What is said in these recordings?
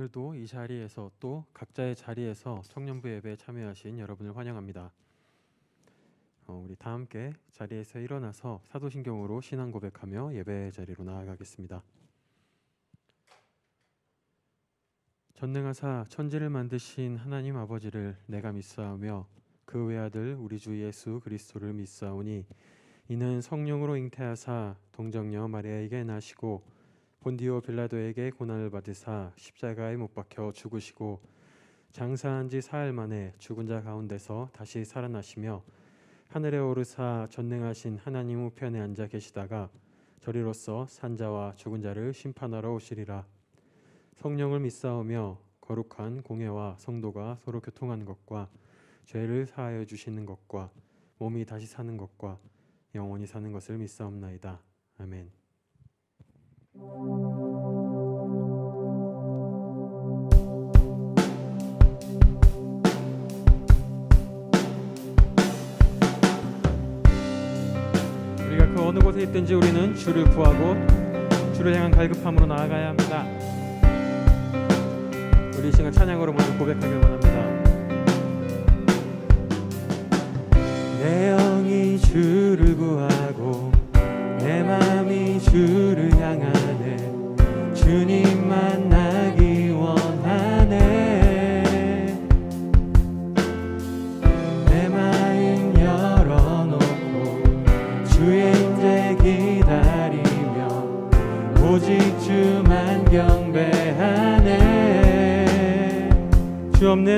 오늘도 이 자리에서 또 각자의 자리에서 청년부 예배에 참여하신 여러분을 환영합니다. 우리 다 함께 자리에서 일어나서 사도신경으로 신앙 고백하며 예배 자리로 나아가겠습니다. 전능하사 천지를 만드신 하나님 아버지를 내가 믿사오며 그 외아들 우리 주 예수 그리스도를 믿사오니 이는 성령으로 잉태하사 동정녀 마리아에게 나시고 본디오 빌라도에게 고난을 받으사 십자가에 못 박혀 죽으시고 장사한 지 사흘 만에 죽은 자 가운데서 다시 살아나시며 하늘에 오르사 전능하신 하나님 우편에 앉아 계시다가 저리로서 산자와 죽은 자를 심판하러 오시리라. 성령을 믿사오며 거룩한 공회와 성도가 서로 교통하는 것과 죄를 사하여 주시는 것과 몸이 다시 사는 것과 영원히 사는 것을 믿사옵나이다. 아멘. 우리가 그 어느 곳에 있든지 우리는 주를 구하고 주를 향한 갈급함으로 나아가야 합니다. 우리 이 시간 찬양으로 먼저 고백하길 원합니다. 내 영이 주를 구하고 내 마음이 주를 향하네. 주님 만나기 원하네. 내 마음 열어놓고 주의 임재 기다리며 오직 주만 경배하네. 주 없는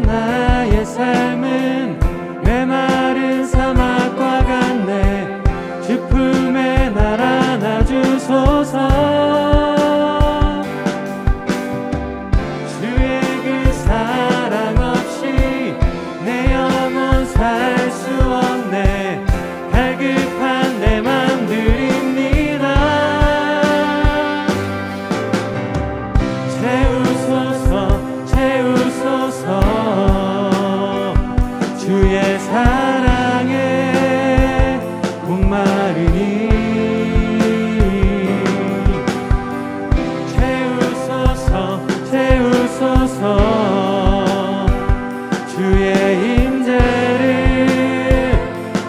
나의 삶은 메마른 사막과 같네. 주 품에 날 안아주소서. 주의 그 사랑 없이 내 영혼 살 수 없네. 갈급한 내 맘 드립니다. 채우소서 채우소서. 주의 사랑에 목마르니 채우소서 채우소서. 주의 임재를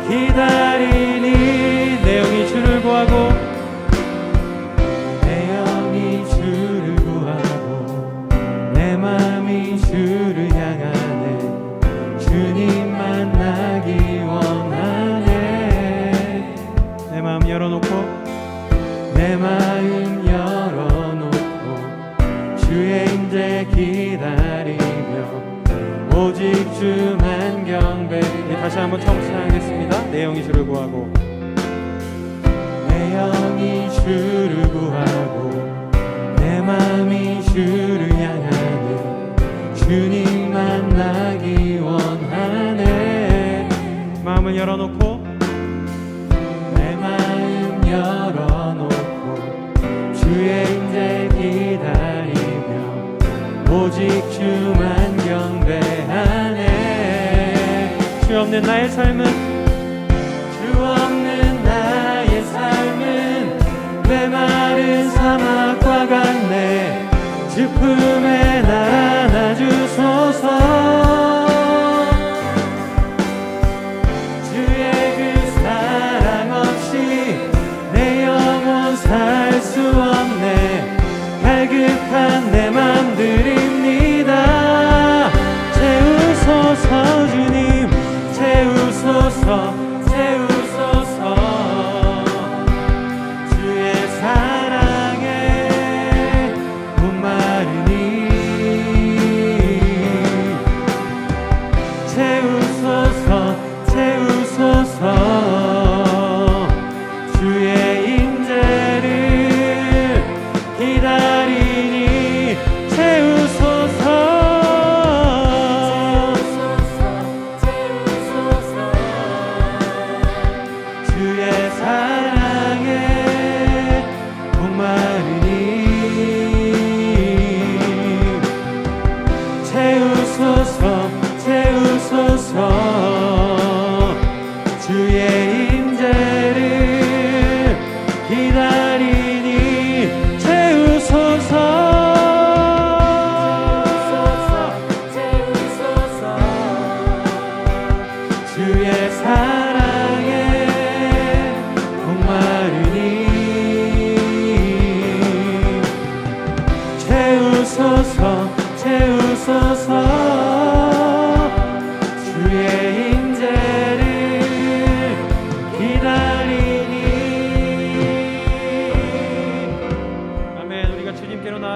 기다리니 내 영이 주를 구하고 내 영이 주를 구하고 내 마음이 주를 향하네. 주님 만나기 원하네. 내 마음 열어놓고 내 마음 열어놓고 주의 임재 기다리며 오직 주만 경배. 다시 한번 청취하겠습니다. 내 영이 주를 구하고 내 영이 주를 구하고 내 마음이 주를 향하네. 주님 만나기 원하네. 마음을 열어놓고 내 마음 열어놓고 주의 임재 기다리며 오직 주만 경배하네. 주 없는 나의 삶은 주 없는 나의 삶은 메마른 사막과 같네. 주 품에 날 안아주소서. 주의 그 사랑 없이 내 영혼 살 수 없네. 갈급한 내 맘 드립니다. 채우소서 주님 채우소서.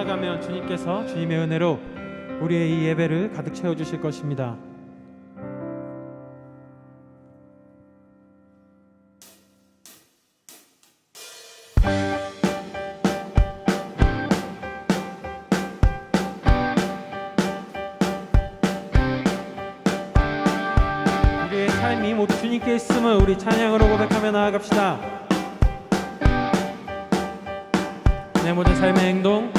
나아가면 주님께서 주님의 은혜로 우리의 이 예배를 가득 채워주실 것입니다. 우리의 삶이 모두 주님께 있음을 우리 찬양으로 고백하며 나아갑시다. 내 모든 삶의 행동,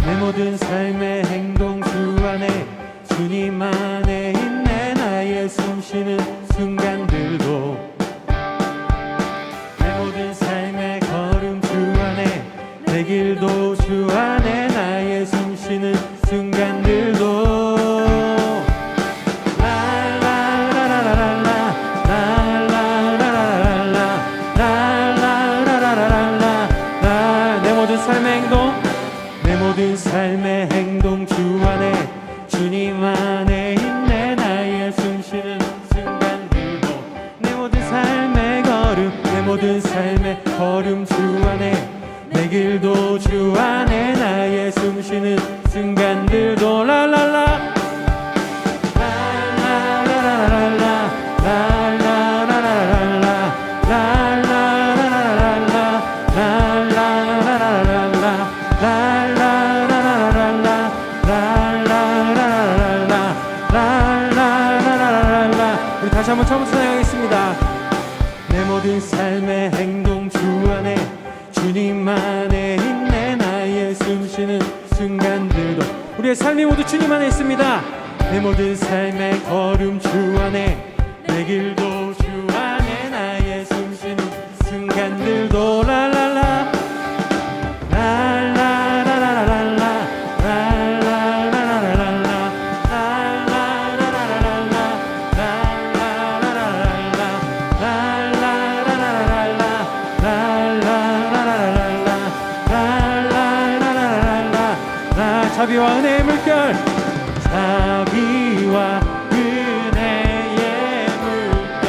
내 모든 삶의 행동 주 안에, 주님 안에 있네. 나의 숨쉬는 순간들도, 내 모든 삶의 걸음 주 안에, 내 길도 주 안에, 나의 숨쉬는 순간들도. 모든 삶의 행동 주 안에, 주님 안에 있네. 나의 숨쉬는 순간들도, 내 모든 삶의 걸음, 내 모든 삶의 걸음 주 안에, 내 길도 주 안에, 나의 숨쉬는 순간들도. 라라라 다시 한번 처음부터 찬양하겠습니다. 내 모든 삶의 행동 주 안에, 주님 안에 있네. 나의 숨쉬는 순간들도, 우리의 삶이 모두 주님 안에 있습니다. 내 모든 삶의 걸음 주 안에, 내 길도 주 안에, 나의 숨쉬는 순간들도. 랄랄라 자비와 은혜의 물결, 자비와 은혜의 물결,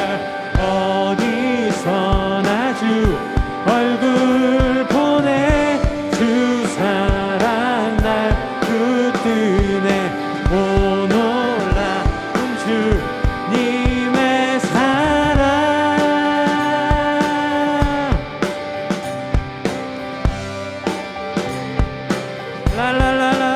어디서나 주 얼굴 보내, 주 사랑 날 붙드네. 오 놀라운 주님의 사랑. 랄랄랄라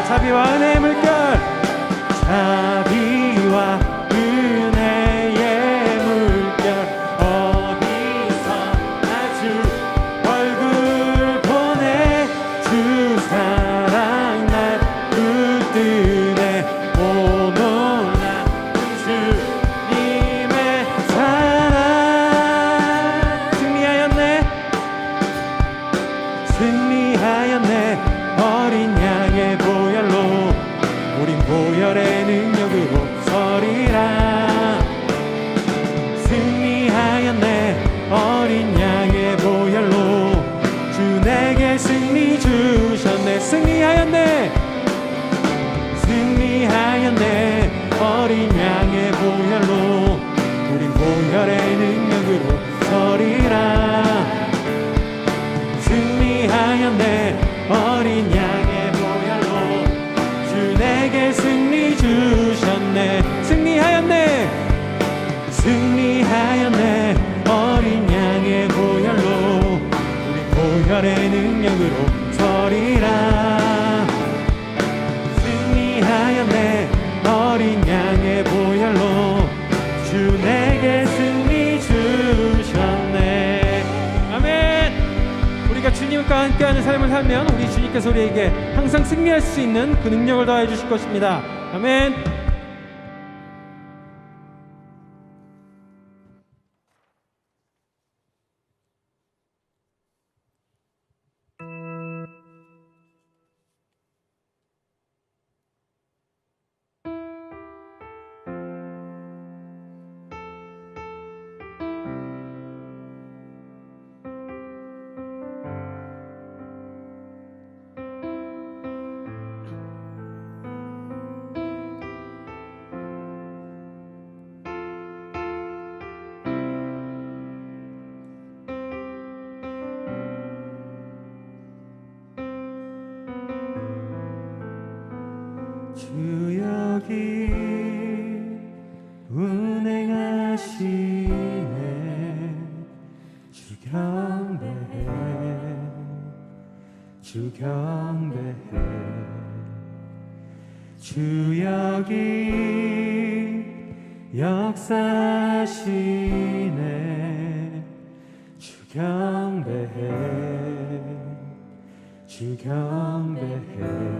자비와 은혜의 물결, 자비와 은혜의 물결, 어디서나 주 얼굴 보내, 주 사랑 날 붙드네. 오 놀라운 주님의 사랑. 승리하였네, 승리하였네. 어린 양의 보혈로, 우린 보혈의 능력으로 서리라. 승리하였네, 어린 양의 보혈로, 주 내게 승리 주셨네. 승리하였네, 승리하였네. 어린 양의 보혈로, 우린 보혈의 능력으로 서리라. 승리하였네, 어린 양의 보혈로, 주 내게 승리 주셨네. 승리하였네, 승리하였네. 어린 양의 보혈로, 우리 보혈의 능력으로 서리라. 승리하였네, 어린 양의 보혈로, 주 내게 승리 주셨네. 아멘. 우리가 주님과 함께하는 삶을 살면 우리 주님께서 우리에게 항상 승리할 수 있는 그 능력을 더해 주실 것입니다. 아멘. 주 여기 운행하시네. 주 경배해, 주 경배해. 주 여기 역사하시네. 주 경배해, 주 경배해.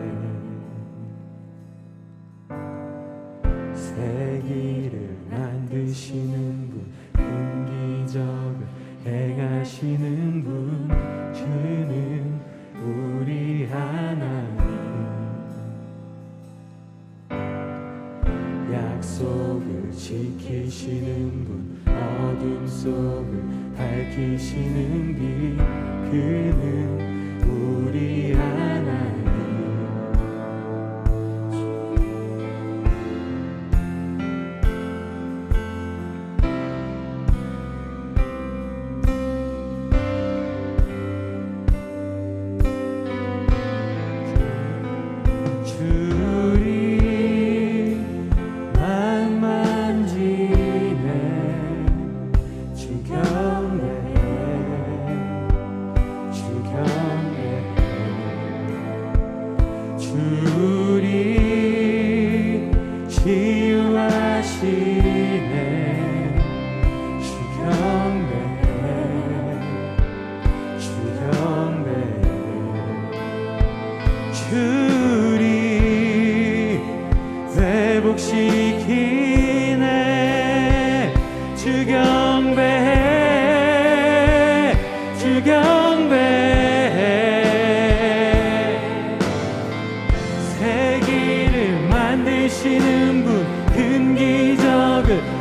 세기를 만드시는 분, 큰 기적을 행하시는 분, 주는 우리 하나님. 약속을 지키시는 분, 어둠 속을 밝히시는 빛, 그는 우리 하나님.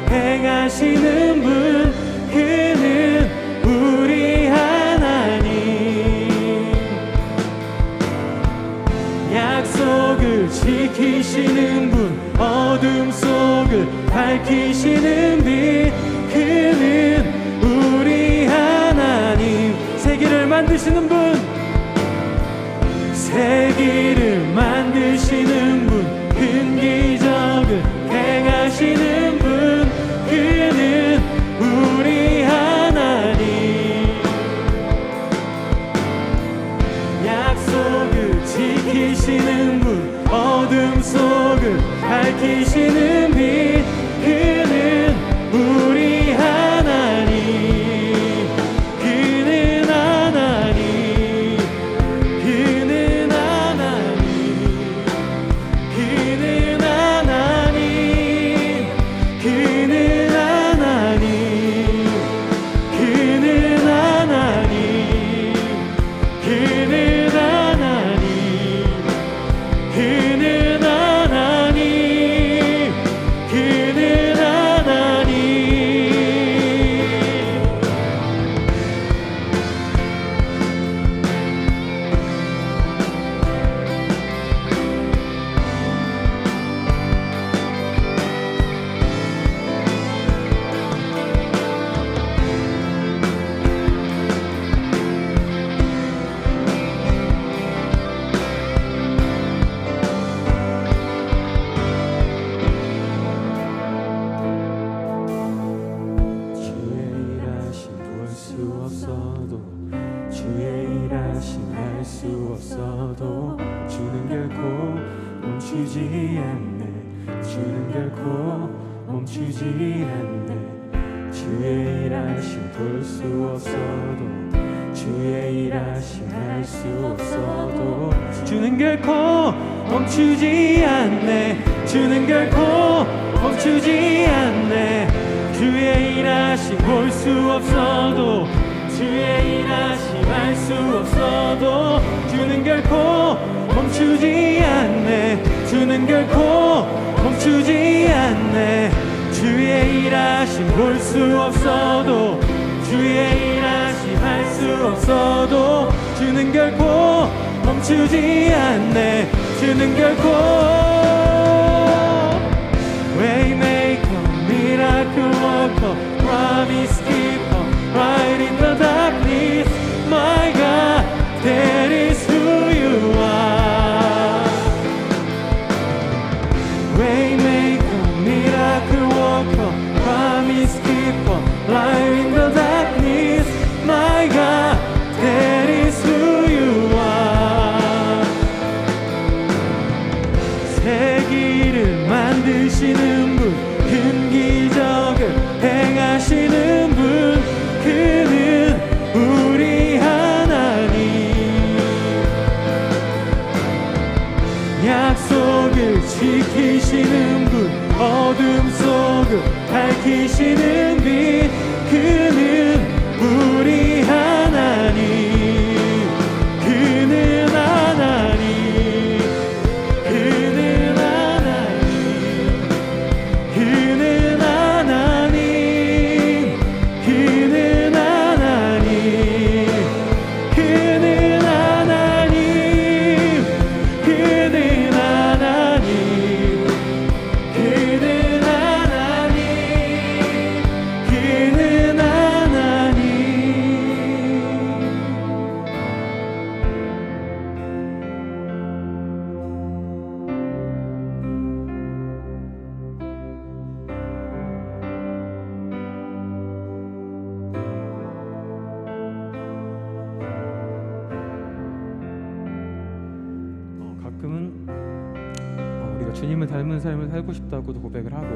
행하시는 분, 그는 우리 하나님. 약속을 지키시는 분, 어둠 속을 밝히시는 빛, 그는 우리 하나님. 세계를 만드시는 분, 세계를 만드시는 분, 큰 기적을 행하시는 분, 그는 우리 하나님. 약속을 지키시는 분, 어둠 속을 밝히시는 빛, 그는 우리 하나님. 그는 하나님, 그는 하나님, 그는 하나님, 그는 하나님, 그는 하나님, 그는 하나님, 그는 하나님, 그는 하나님. 주의 일하심 볼 수 없어도, 주의 일하심 알 수 없어도, 주는 결코 멈추지 않네. 주는 결코 멈추지 않네. 주의 일하심 볼 수 없어도, 주의 일하심 알 수 없어도, 주는 결코 멈추지 않네. 주는 결코 멈추지 않네. 주의 일하심 볼 수 없어도, 주의 일하심 알 수 없어도, 주는 결코 멈추지 않네. 주는 결코 멈추지 않네. 주의 일하심 볼 수 없어도, 주의 일하심 알 수 없어도, 주는 결코 멈추지 않네. 주는 결코 Waymaker, miracle worker, promise keeper, light in the darkness. My God, that is who you are. 새 길을 만드시는 분, 큰 기적을 행하시는 분, 그는 우리 하나님. 약속을 지키시는 분, 어둠 속을 밝히시는 빛, 그는 우리 하나님. 그는 하나님, 그는 하나님, 그는 하나님, 그는 하나님, 그는 하나님, 그는 하나님, 그는 하나님, 그는 하나님. 가끔은 우리가 주님을 닮은 삶을 살고 싶다고도 고백을 하고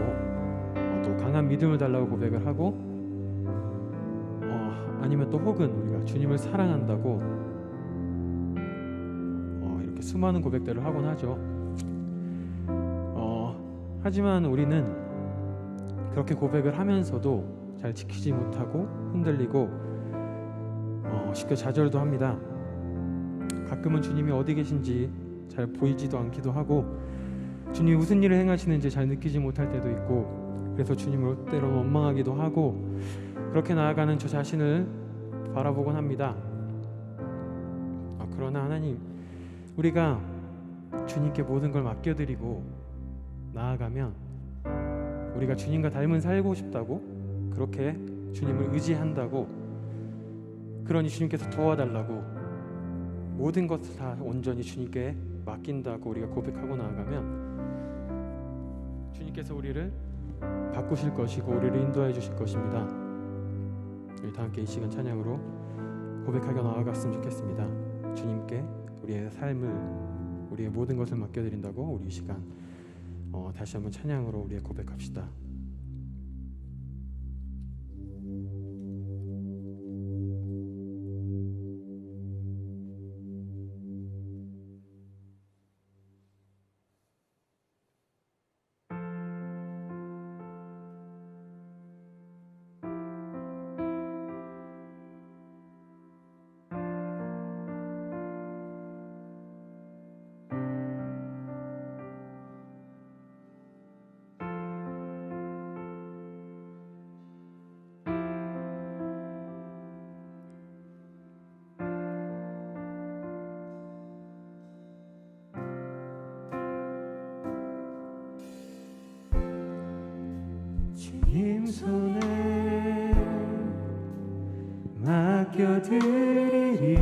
또 강한 믿음을 달라고 고백을 하고 아니면 또 혹은 우리가 주님을 사랑한다고 이렇게 수많은 고백들을 하곤 하죠. 하지만 우리는 그렇게 고백을 하면서도 잘 지키지 못하고 흔들리고 쉽게 좌절도 합니다. 가끔은 주님이 어디 계신지 잘 보이지도 않기도 하고 주님이 무슨 일을 행하시는지 잘 느끼지 못할 때도 있고, 그래서 주님을 때로 원망하기도 하고 그렇게 나아가는 저 자신을 바라보곤 합니다. 그러나 하나님, 우리가 주님께 모든 걸 맡겨드리고 나아가면 우리가 주님과 닮은 살고 싶다고, 그렇게 주님을 의지한다고, 그러니 주님께서 도와달라고, 모든 것을 다 온전히 주님께 맡긴다고 우리가 고백하고 나아가면 주님께서 우리를 바꾸실 것이고 우리를 인도해 주실 것입니다. 우리 다 함께 이 시간 찬양으로 고백하며 나아갔으면 좋겠습니다. 주님께 우리의 삶을, 우리의 모든 것을 맡겨드린다고 우리 이 시간 다시 한번 찬양으로 우리의 고백합시다. 주님 손에 맡겨드리리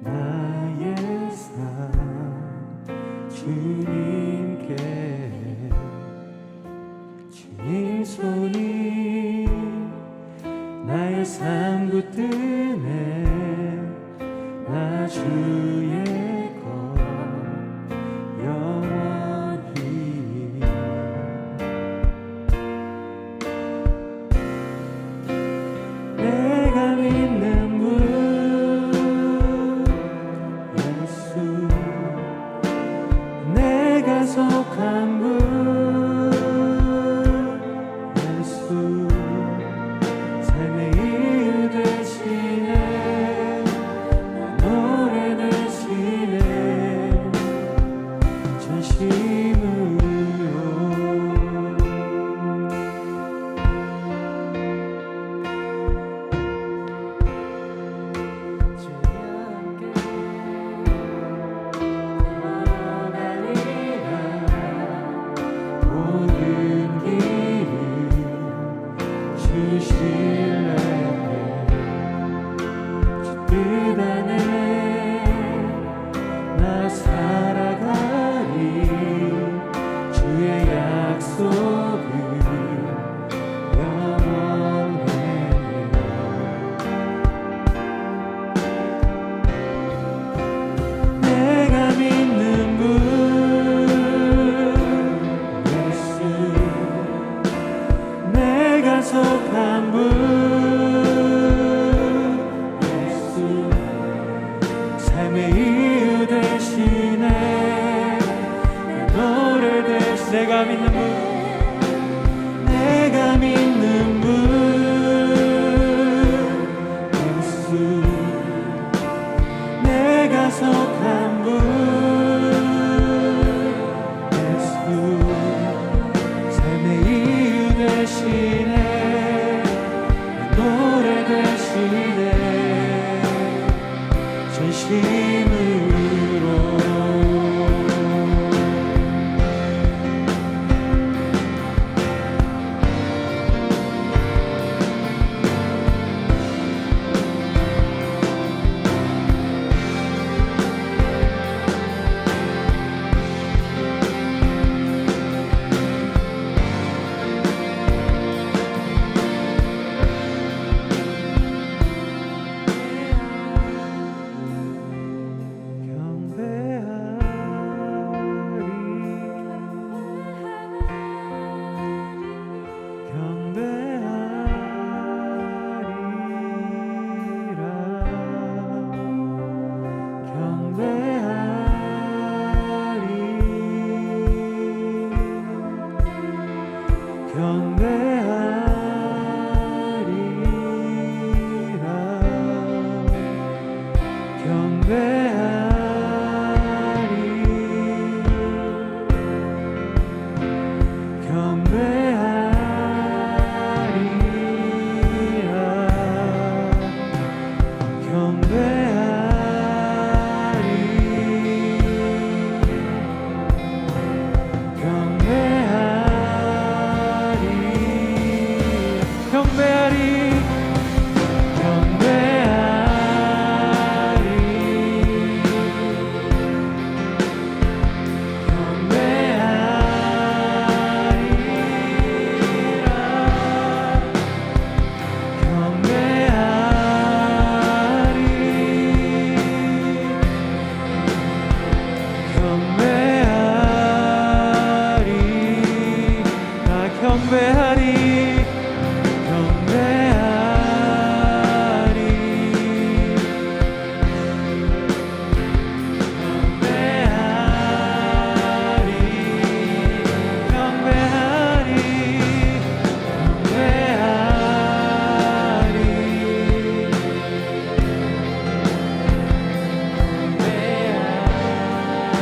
나의 삶 주님께. 주님 손이 나의 삶 붙드네. 나 주의 것 영원히. 내가 믿는 분 예수, 내가 속한 분 예수, 삶의 이유 되시네. 내 노래 되시네. 전심으로 모든 길을 주실래. 주 뜻 안에 나 살아가리. 내가 믿는 분, 내가 믿는 분 예수, 내가 속한 분 예수, 삶의 이유 되시네, 노래 되시네, 진심으로.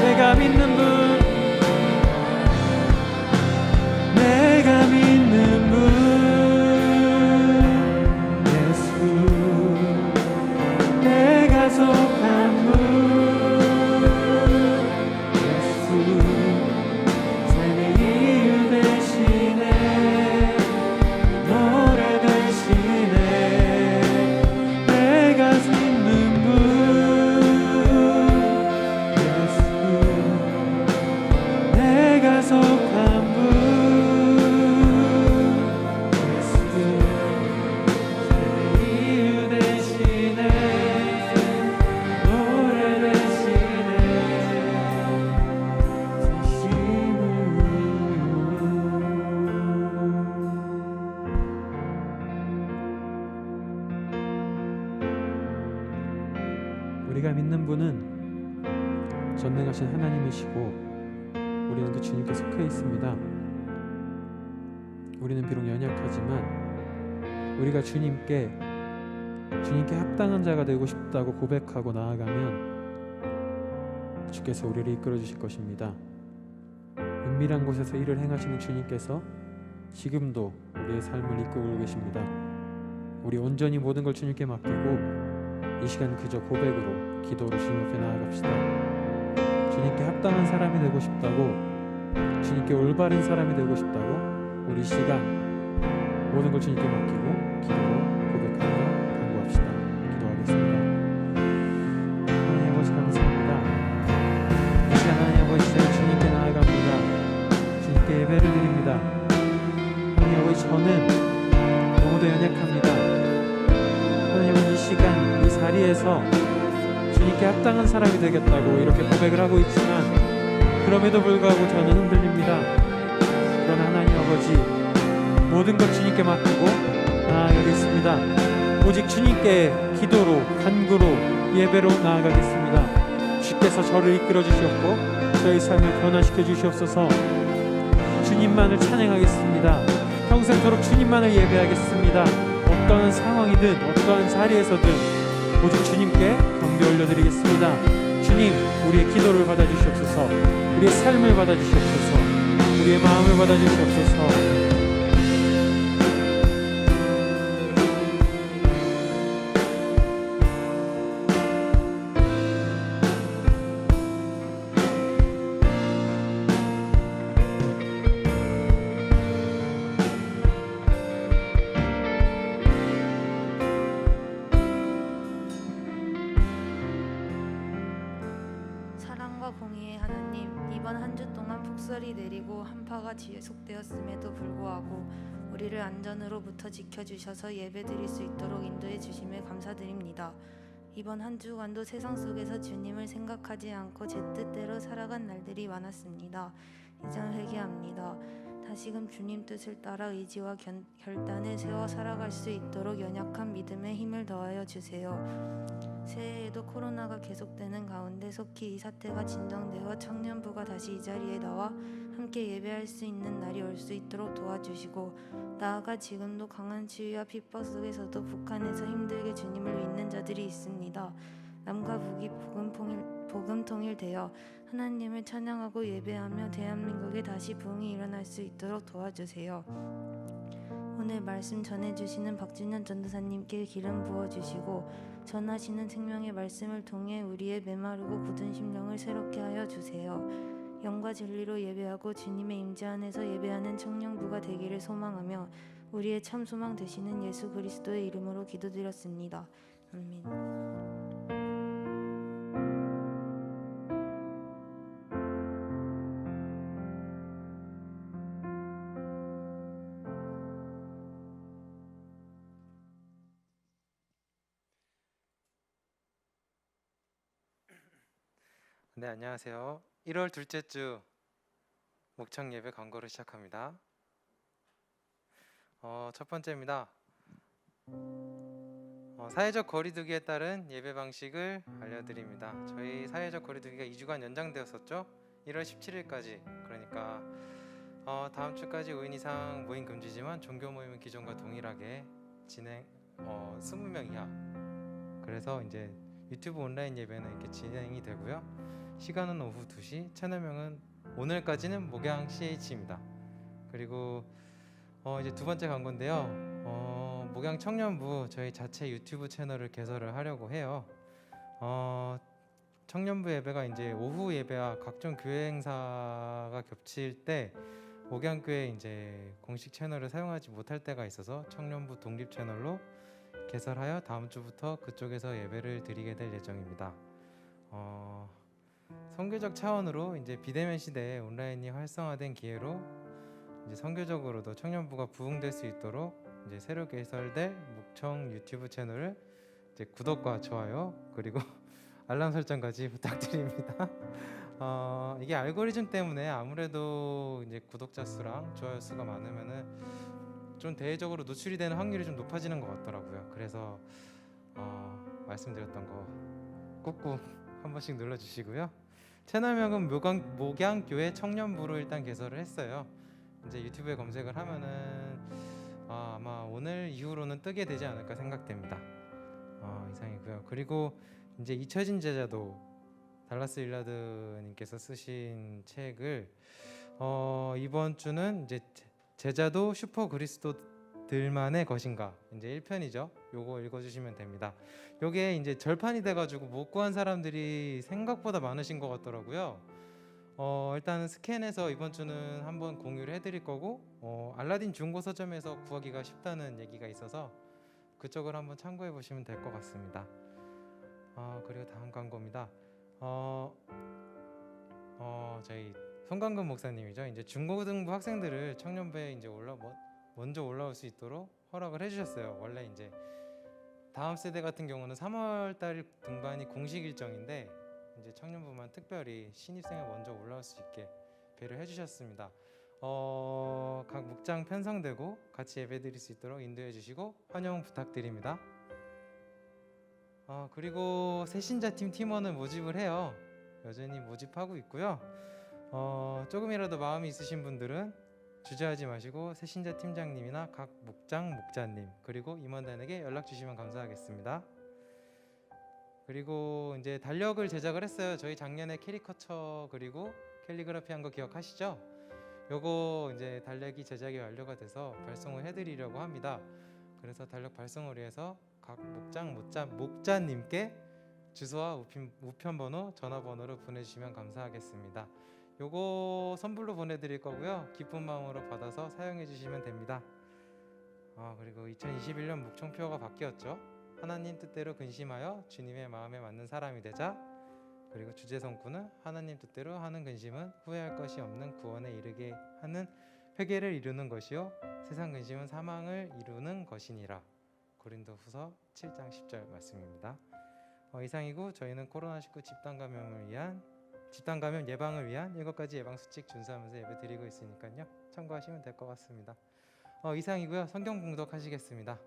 내가 믿는 분, 내가 믿는 분 예수, 내가 속한 분 예수, 삶의 이유 되시네, 노래 되시네, 내가 믿는 분 예수, 내가 속한 분 예수, 이유 되시네, 노래 되시네, 우리가 믿는 분은 전능하신 하나님이시고 우리는 그 주님께 속해 있습니다. 우리는 비록 연약하지만 우리가 주님께 합당한 자가 되고 싶다고 고백하고 나아가면 주께서 우리를 이끌어 주실 것입니다. 은밀한 곳에서 일을 행하시는 주님께서 지금도 우리의 삶을 이끌고 계십니다. 우리 온전히 모든 걸 주님께 맡기고 이 시간 그저 고백으로, 기도로 주님 앞에 나아갑시다. 주님께 합당한 사람이 되고 싶다고, 주님께 올바른 사람이 되고 싶다고 우리 이 시간 모든 걸 주님께 맡기고 기도로 고백하며 간구합시다. 기도하겠습니다. 하나님 아버지 감사합니다. 이 시간 하나님 아버지 제가 주님께 나아갑니다. 주님께 예배를 드립니다. 하나님 아버지 저는 너무도 연약합니다. 하나님 아버지 이 시간 이 자리에서 주님께 합당한 사람이 되겠다고 이렇게 고백을 하고 있지만 그럼에도 불구하고 저는 흔들립니다. 그러나 하나님 아버지 모든 것 주님께 맡기고 나아가겠습니다. 오직 주님께 기도로, 간구로, 예배로 나아가겠습니다. 주께서 저를 이끌어 주시옵고 저의 삶을 변화시켜 주시옵소서. 주님만을 찬양하겠습니다. 평생토록 주님만을 예배하겠습니다. 어떠한 상황이든 어떠한 자리에서든 오직 주님께 경배 올려드리겠습니다. 주님, 우리의 기도를 받아주시옵소서. 우리의 삶을 받아주시옵소서. 우리의 마음을 받아주시옵소서. 사랑과 공의의 하나님, 이번 한 주 동안 폭설이 내리고 한파가 지속되었음에도 불구하고 우리를 안전으로부터 지켜주셔서 예배드릴 수 있도록 인도해 주심에 감사드립니다. 이번 한 주간도 세상 속에서 주님을 생각하지 않고 제 뜻대로 살아간 날들이 많았습니다. 이젠 회개합니다. 다시금 주님 뜻을 따라 의지와 결단을 세워 살아갈 수 있도록 연약한 믿음에 힘을 더하여 주세요. 새해에도 코로나가 계속되는 가운데 속히 이 사태가 진정되어 청년부가 다시 이 자리에 나와 함께 예배할 수 있는 날이 올 수 있도록 도와주시고, 나아가 지금도 강한 추위와 핍박 속에서도 북한에서 힘들게 주님을 믿는 자들이 있습니다. 남과 북이 복음 통일되어 하나님을 찬양하고 예배하며 대한민국에 다시 부흥이 일어날 수 있도록 도와주세요. 오늘 말씀 전해주시는 박진현 전도사님께 기름 부어주시고 전하시는 생명의 말씀을 통해 우리의 메마르고 굳은 심령을 새롭게 하여 주세요. 영과 진리로 예배하고 주님의 임재 안에서 예배하는 청년부가 되기를 소망하며 우리의 참 소망 되시는 예수 그리스도의 이름으로 기도드렸습니다. 아멘. 네, 안녕하세요. 1월 둘째 주 목청 예배 광고를 시작합니다. 첫 번째입니다. 사회적 거리두기에 따른 예배 방식을 알려드립니다. 저희 사회적 거리두기가 2주간 연장되었었죠. 1월 17일까지. 그러니까 다음 주까지 5인 이상 모임 금지지만 종교 모임은 기존과 동일하게 진행 20명 이하. 그래서 이제 유튜브 온라인 예배는 이렇게 진행이 되고요. 시간은 오후 2시, 채널명은 오늘까지는 목양 CH입니다. 그리고 이제 두 번째 광고인데요. 목양 청년부 저희 자체 유튜브 채널을 개설을 하려고 해요. 청년부 예배가 이제 오후 예배와 각종 교회 행사가 겹칠 때 목양교회 이제 공식 채널을 사용하지 못할 때가 있어서 청년부 독립 채널로 개설하여 다음 주부터 그쪽에서 예배를 드리게 될 예정입니다. 선교적 차원으로 이제 비대면 시대에 온라인이 활성화된 기회로 이제 선교적으로도 청년부가 부흥될 수 있도록 이제 새로 개설될 목청 유튜브 채널을 이제 구독과 좋아요 그리고 알람 설정까지 부탁드립니다. 이게 알고리즘 때문에 아무래도 이제 구독자 수랑 좋아요 수가 많으면은 좀 대외적으로 노출이 되는 확률이 좀 높아지는 것 같더라고요. 그래서 말씀드렸던 거 꾹꾹 한 번씩 눌러주시고요. 채널명은 목양교회 청년부로 일단 개설을 했어요. 이제 유튜브에 검색을 하면은 아마 오늘 이후로는 뜨게 되지 않을까 생각됩니다. 이상이고요. 그리고 이제 잊혀진 제자도 달라스 윌라드님께서 쓰신 책을 이번 주는 이제 제자도 슈퍼 그리스도들만의 것인가 이제 1편이죠. 요거 읽어주시면 됩니다. 요게 이제 절판이 돼가지고 못 구한 사람들이 생각보다 많으신 것 같더라고요. 일단은 스캔해서 이번 주는 한번 공유를 해드릴 거고 알라딘 중고 서점에서 구하기가 쉽다는 얘기가 있어서 그쪽을 한번 참고해 보시면 될 것 같습니다. 그리고 다음 광고입니다. 저희 송강근 목사님이죠. 이제 중고등부 학생들을 청년부에 이제 먼저 올라올 수 있도록 허락을 해주셨어요. 원래 이제 다음 세대 같은 경우는 3월달 등반이 공식 일정인데 이제 청년부만 특별히 신입생을 먼저 올라올 수 있게 배려해 주셨습니다. 각 목장 편성되고 같이 예배드릴 수 있도록 인도해 주시고 환영 부탁드립니다. 그리고 새신자팀 팀원을 모집을 해요. 여전히 모집하고 있고요. 조금이라도 마음이 있으신 분들은 주저하지 마시고 새신자 팀장님이나 각 목장님 그리고 임원단에게 연락 주시면 감사하겠습니다. 그리고 이제 달력을 제작을 했어요. 저희 작년에 캐리커처 그리고 캘리그라피 한 거 기억하시죠? 요거 이제 달력이 제작이 완료가 돼서 발송을 해드리려고 합니다. 그래서 달력 발송을 위해서 각 목자님께 주소와 우편번호, 전화번호를 보내주시면 감사하겠습니다. 요거 선불로 보내드릴 거고요. 기쁜 마음으로 받아서 사용해 주시면 됩니다. 그리고 2021년 묵청표가 바뀌었죠. 하나님 뜻대로 근심하여 주님의 마음에 맞는 사람이 되자. 그리고 주제 성구는 하나님 뜻대로 하는 근심은 후회할 것이 없는 구원에 이르게 하는 회개를 이루는 것이요 세상 근심은 사망을 이루는 것이니라. 고린도후서 7장 10절 말씀입니다. 이상이고 저희는 코로나19 집단 감염 예방을 위한 7가지 예방 수칙 준수하면서 예배 드리고 있으니까요. 참고하시면 될 것 같습니다. 이상이고요. 성경 봉독하시겠습니다.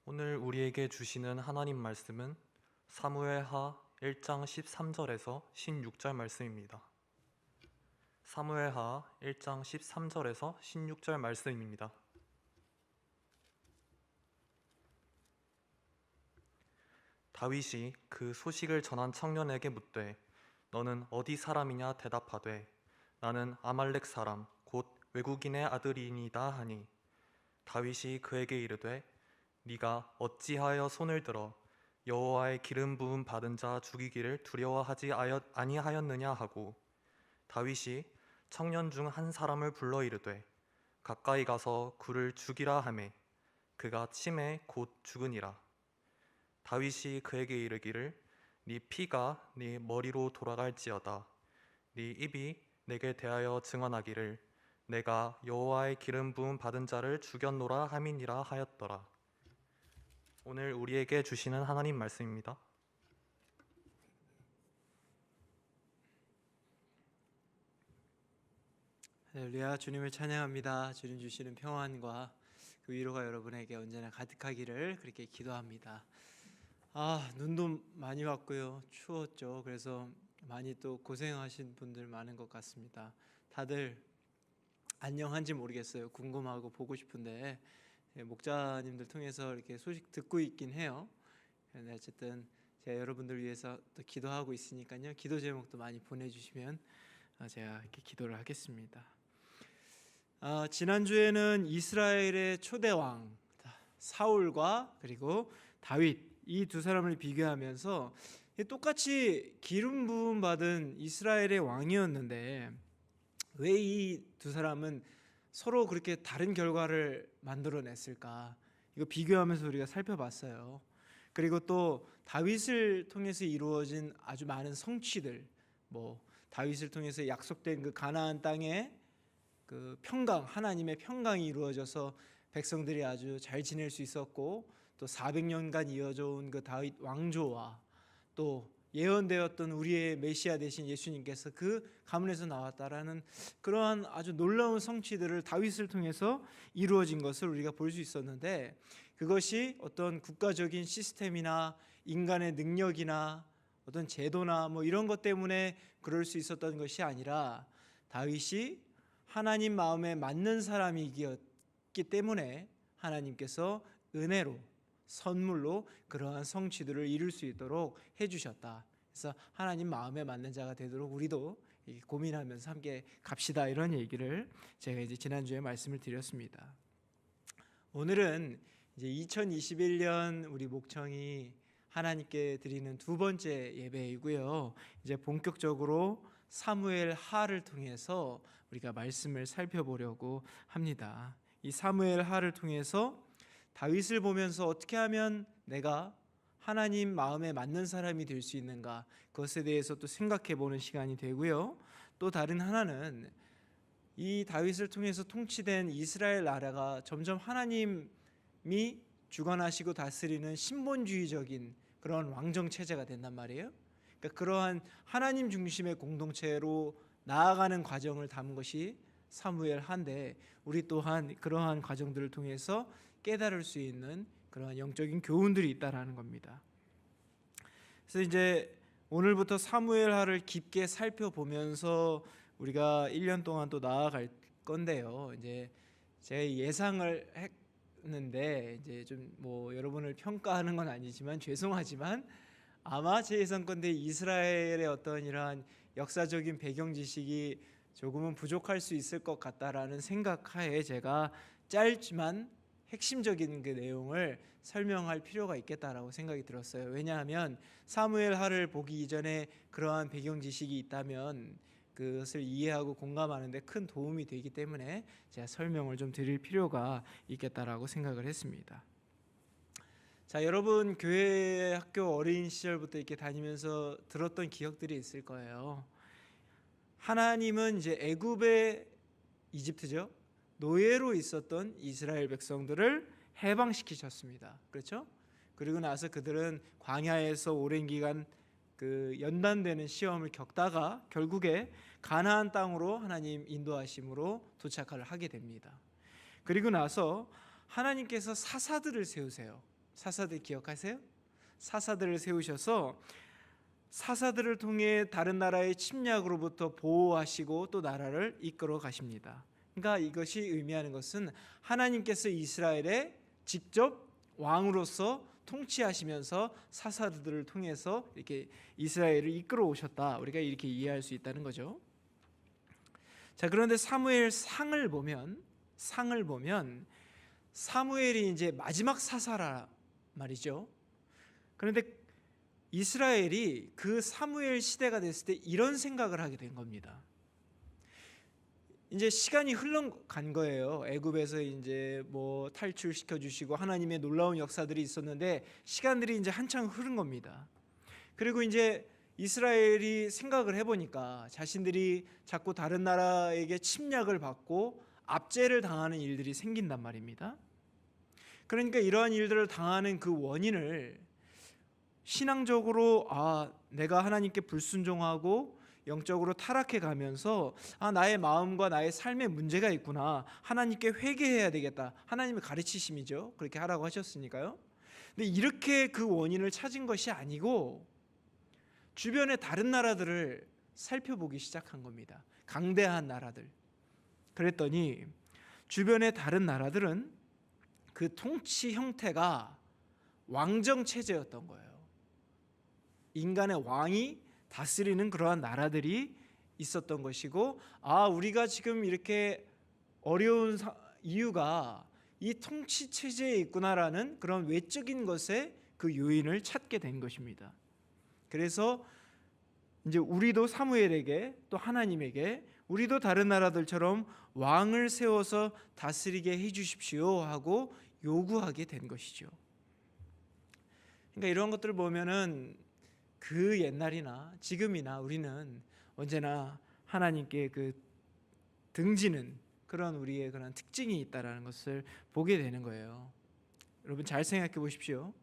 오늘 우리에게 주시는 하나님 말씀은 사무엘하 1장 13절에서 16절 말씀입니다. 사무엘하 1장 13절에서 16절 말씀입니다. 다윗이 그 소식을 전한 청년에게 묻되 너는 어디 사람이냐 대답하되 나는 아말렉 사람 곧 외국인의 아들이니이다 하니 다윗이 그에게 이르되 네가 어찌하여 손을 들어 여호와의 기름 부음 받은 자 죽이기를 두려워하지 아니하였느냐 하고 다윗이 청년 중 한 사람을 불러 이르되 가까이 가서 그를 죽이라 하매 그가 침에 곧 죽으니라. 다윗이 그에게 이르기를 네 피가 네 머리로 돌아갈지어다. 네 입이 내게 대하여 증언하기를 내가 여호와의 기름 부음 받은 자를 죽였노라 함이니라 하였더라. 오늘 우리에게 주시는 하나님 말씀입니다. 할렐루야. 주님을 찬양합니다. 주님 주시는 평안과 그 위로가 여러분에게 언제나 가득하기를 그렇게 기도합니다. 눈도 많이 왔고요. 추웠죠. 그래서 많이 또 고생하신 분들 많은 것 같습니다. 다들 안녕한지 모르겠어요. 궁금하고 보고 싶은데 목자님들 통해서 이렇게 소식 듣고 있긴 해요. 그런데 어쨌든 제가 여러분들 위해서 또 기도하고 있으니까요. 기도 제목도 많이 보내주시면 제가 이렇게 기도를 하겠습니다. 지난주에는 이스라엘의 초대 왕 사울과 그리고 다윗 이 두 사람을 비교하면서 똑같이 기름 부음 받은 이스라엘의 왕이었는데 왜 이 두 사람은 서로 그렇게 다른 결과를 만들어냈을까? 이거 비교하면서 우리가 살펴봤어요. 그리고 또 다윗을 통해서 이루어진 아주 많은 성취들, 다윗을 통해서 약속된 그 가나안 땅에 그 평강, 하나님의 평강이 이루어져서 백성들이 아주 잘 지낼 수 있었고, 또 400년간 이어져 온 그 다윗 왕조와 또 예언되었던 우리의 메시아 되신 예수님께서 그 가문에서 나왔다라는 그러한 아주 놀라운 성취들을 다윗을 통해서 이루어진 것을 우리가 볼 수 있었는데, 그것이 어떤 국가적인 시스템이나 인간의 능력이나 어떤 제도나 이런 것 때문에 그럴 수 있었던 것이 아니라 다윗이 하나님 마음에 맞는 사람이었기 때문에 하나님께서 은혜로 선물로 그러한 성취들을 이룰 수 있도록 해주셨다. 그래서 하나님 마음에 맞는 자가 되도록 우리도 고민하면서 함께 갑시다, 이런 얘기를 제가 이제 지난주에 말씀을 드렸습니다. 오늘은 이제 2021년 우리 목청이 하나님께 드리는 두 번째 예배이고요. 이제 본격적으로 사무엘 하를 통해서 우리가 말씀을 살펴보려고 합니다. 이 사무엘 하를 통해서 다윗을 보면서 어떻게 하면 내가 하나님 마음에 맞는 사람이 될 수 있는가, 그것에 대해서 또 생각해 보는 시간이 되고요. 또 다른 하나는 이 다윗을 통해서 통치된 이스라엘 나라가 점점 하나님이 주관하시고 다스리는 신본주의적인 그런 왕정 체제가 된단 말이에요. 그러니까 그러한 하나님 중심의 공동체로 나아가는 과정을 담은 것이 사무엘하인데 우리 또한 그러한 과정들을 통해서 깨달을 수 있는 그러한 영적인 교훈들이 있다라는 겁니다. 그래서 이제 오늘부터 사무엘하를 깊게 살펴보면서 우리가 1년 동안 또 나아갈 건데요. 이제 제 예상을 했는데 이제 좀 뭐 여러분을 평가하는 건 아니지만 죄송하지만 아마 제 예상컨대 이스라엘의 어떤 이러한 역사적인 배경 지식이 조금은 부족할 수 있을 것 같다라는 생각하에 제가 짧지만 핵심적인 그 내용을 설명할 필요가 있겠다라고 생각이 들었어요. 왜냐하면 사무엘하를 보기 이전에 그러한 배경 지식이 있다면 그것을 이해하고 공감하는 데 큰 도움이 되기 때문에 제가 설명을 좀 드릴 필요가 있겠다라고 생각을 했습니다. 자, 여러분 교회 학교 어린 시절부터 이렇게 다니면서 들었던 기억들이 있을 거예요. 하나님은 이제 애굽의 이집트죠. 노예로 있었던 이스라엘 백성들을 해방시키셨습니다. 그렇죠? 그리고 나서 그들은 광야에서 오랜 기간 그 연단되는 시험을 겪다가 결국에 가나안 땅으로 하나님 인도하심으로 도착을 하게 됩니다. 그리고 나서 하나님께서 사사들을 세우세요. 사사들 기억하세요? 사사들을 세우셔서 사사들을 통해 다른 나라의 침략으로부터 보호하시고 또 나라를 이끌어 가십니다. 그러니까 이것이 의미하는 것은 하나님께서 이스라엘에 직접 왕으로서 통치하시면서 사사들을 통해서 이렇게 이스라엘을 이끌어 오셨다. 우리가 이렇게 이해할 수 있다는 거죠. 자, 그런데 사무엘 상을 보면 사무엘이 이제 마지막 사사라 말이죠. 그런데 이스라엘이 그 사무엘 시대가 됐을 때 이런 생각을 하게 된 겁니다. 이제 시간이 흘러간 거예요. 애굽에서 이제 뭐 탈출시켜 주시고 하나님의 놀라운 역사들이 있었는데 시간들이 이제 한창 흐른 겁니다. 그리고 이제 이스라엘이 생각을 해보니까 자신들이 자꾸 다른 나라에게 침략을 받고 압제를 당하는 일들이 생긴단 말입니다. 그러니까 이러한 일들을 당하는 그 원인을 신앙적으로 내가 하나님께 불순종하고 영적으로 타락해 가면서 나의 마음과 나의 삶에 문제가 있구나. 하나님께 회개해야 되겠다. 하나님의 가르치심이죠. 그렇게 하라고 하셨으니까요. 근데 이렇게 그 원인을 찾은 것이 아니고 주변의 다른 나라들을 살펴보기 시작한 겁니다. 강대한 나라들. 그랬더니 주변의 다른 나라들은 그 통치 형태가 왕정 체제였던 거예요. 인간의 왕이 다스리는 그러한 나라들이 있었던 것이고 우리가 지금 이렇게 어려운 이유가 이 통치 체제에 있구나라는 그런 외적인 것에 그 요인을 찾게 된 것입니다. 그래서 이제 우리도 사무엘에게 또 하나님에게 우리도 다른 나라들처럼 왕을 세워서 다스리게 해 주십시오 하고 요구하게 된 것이죠. 그러니까 이런 것들을 보면은 그 옛날이나 지금이나 우리는 언제나 하나님께 그 등지는 그런 우리의 그런 특징이 있다라는 것을 보게 되는 거예요. 여러분 잘 생각해 보십시오.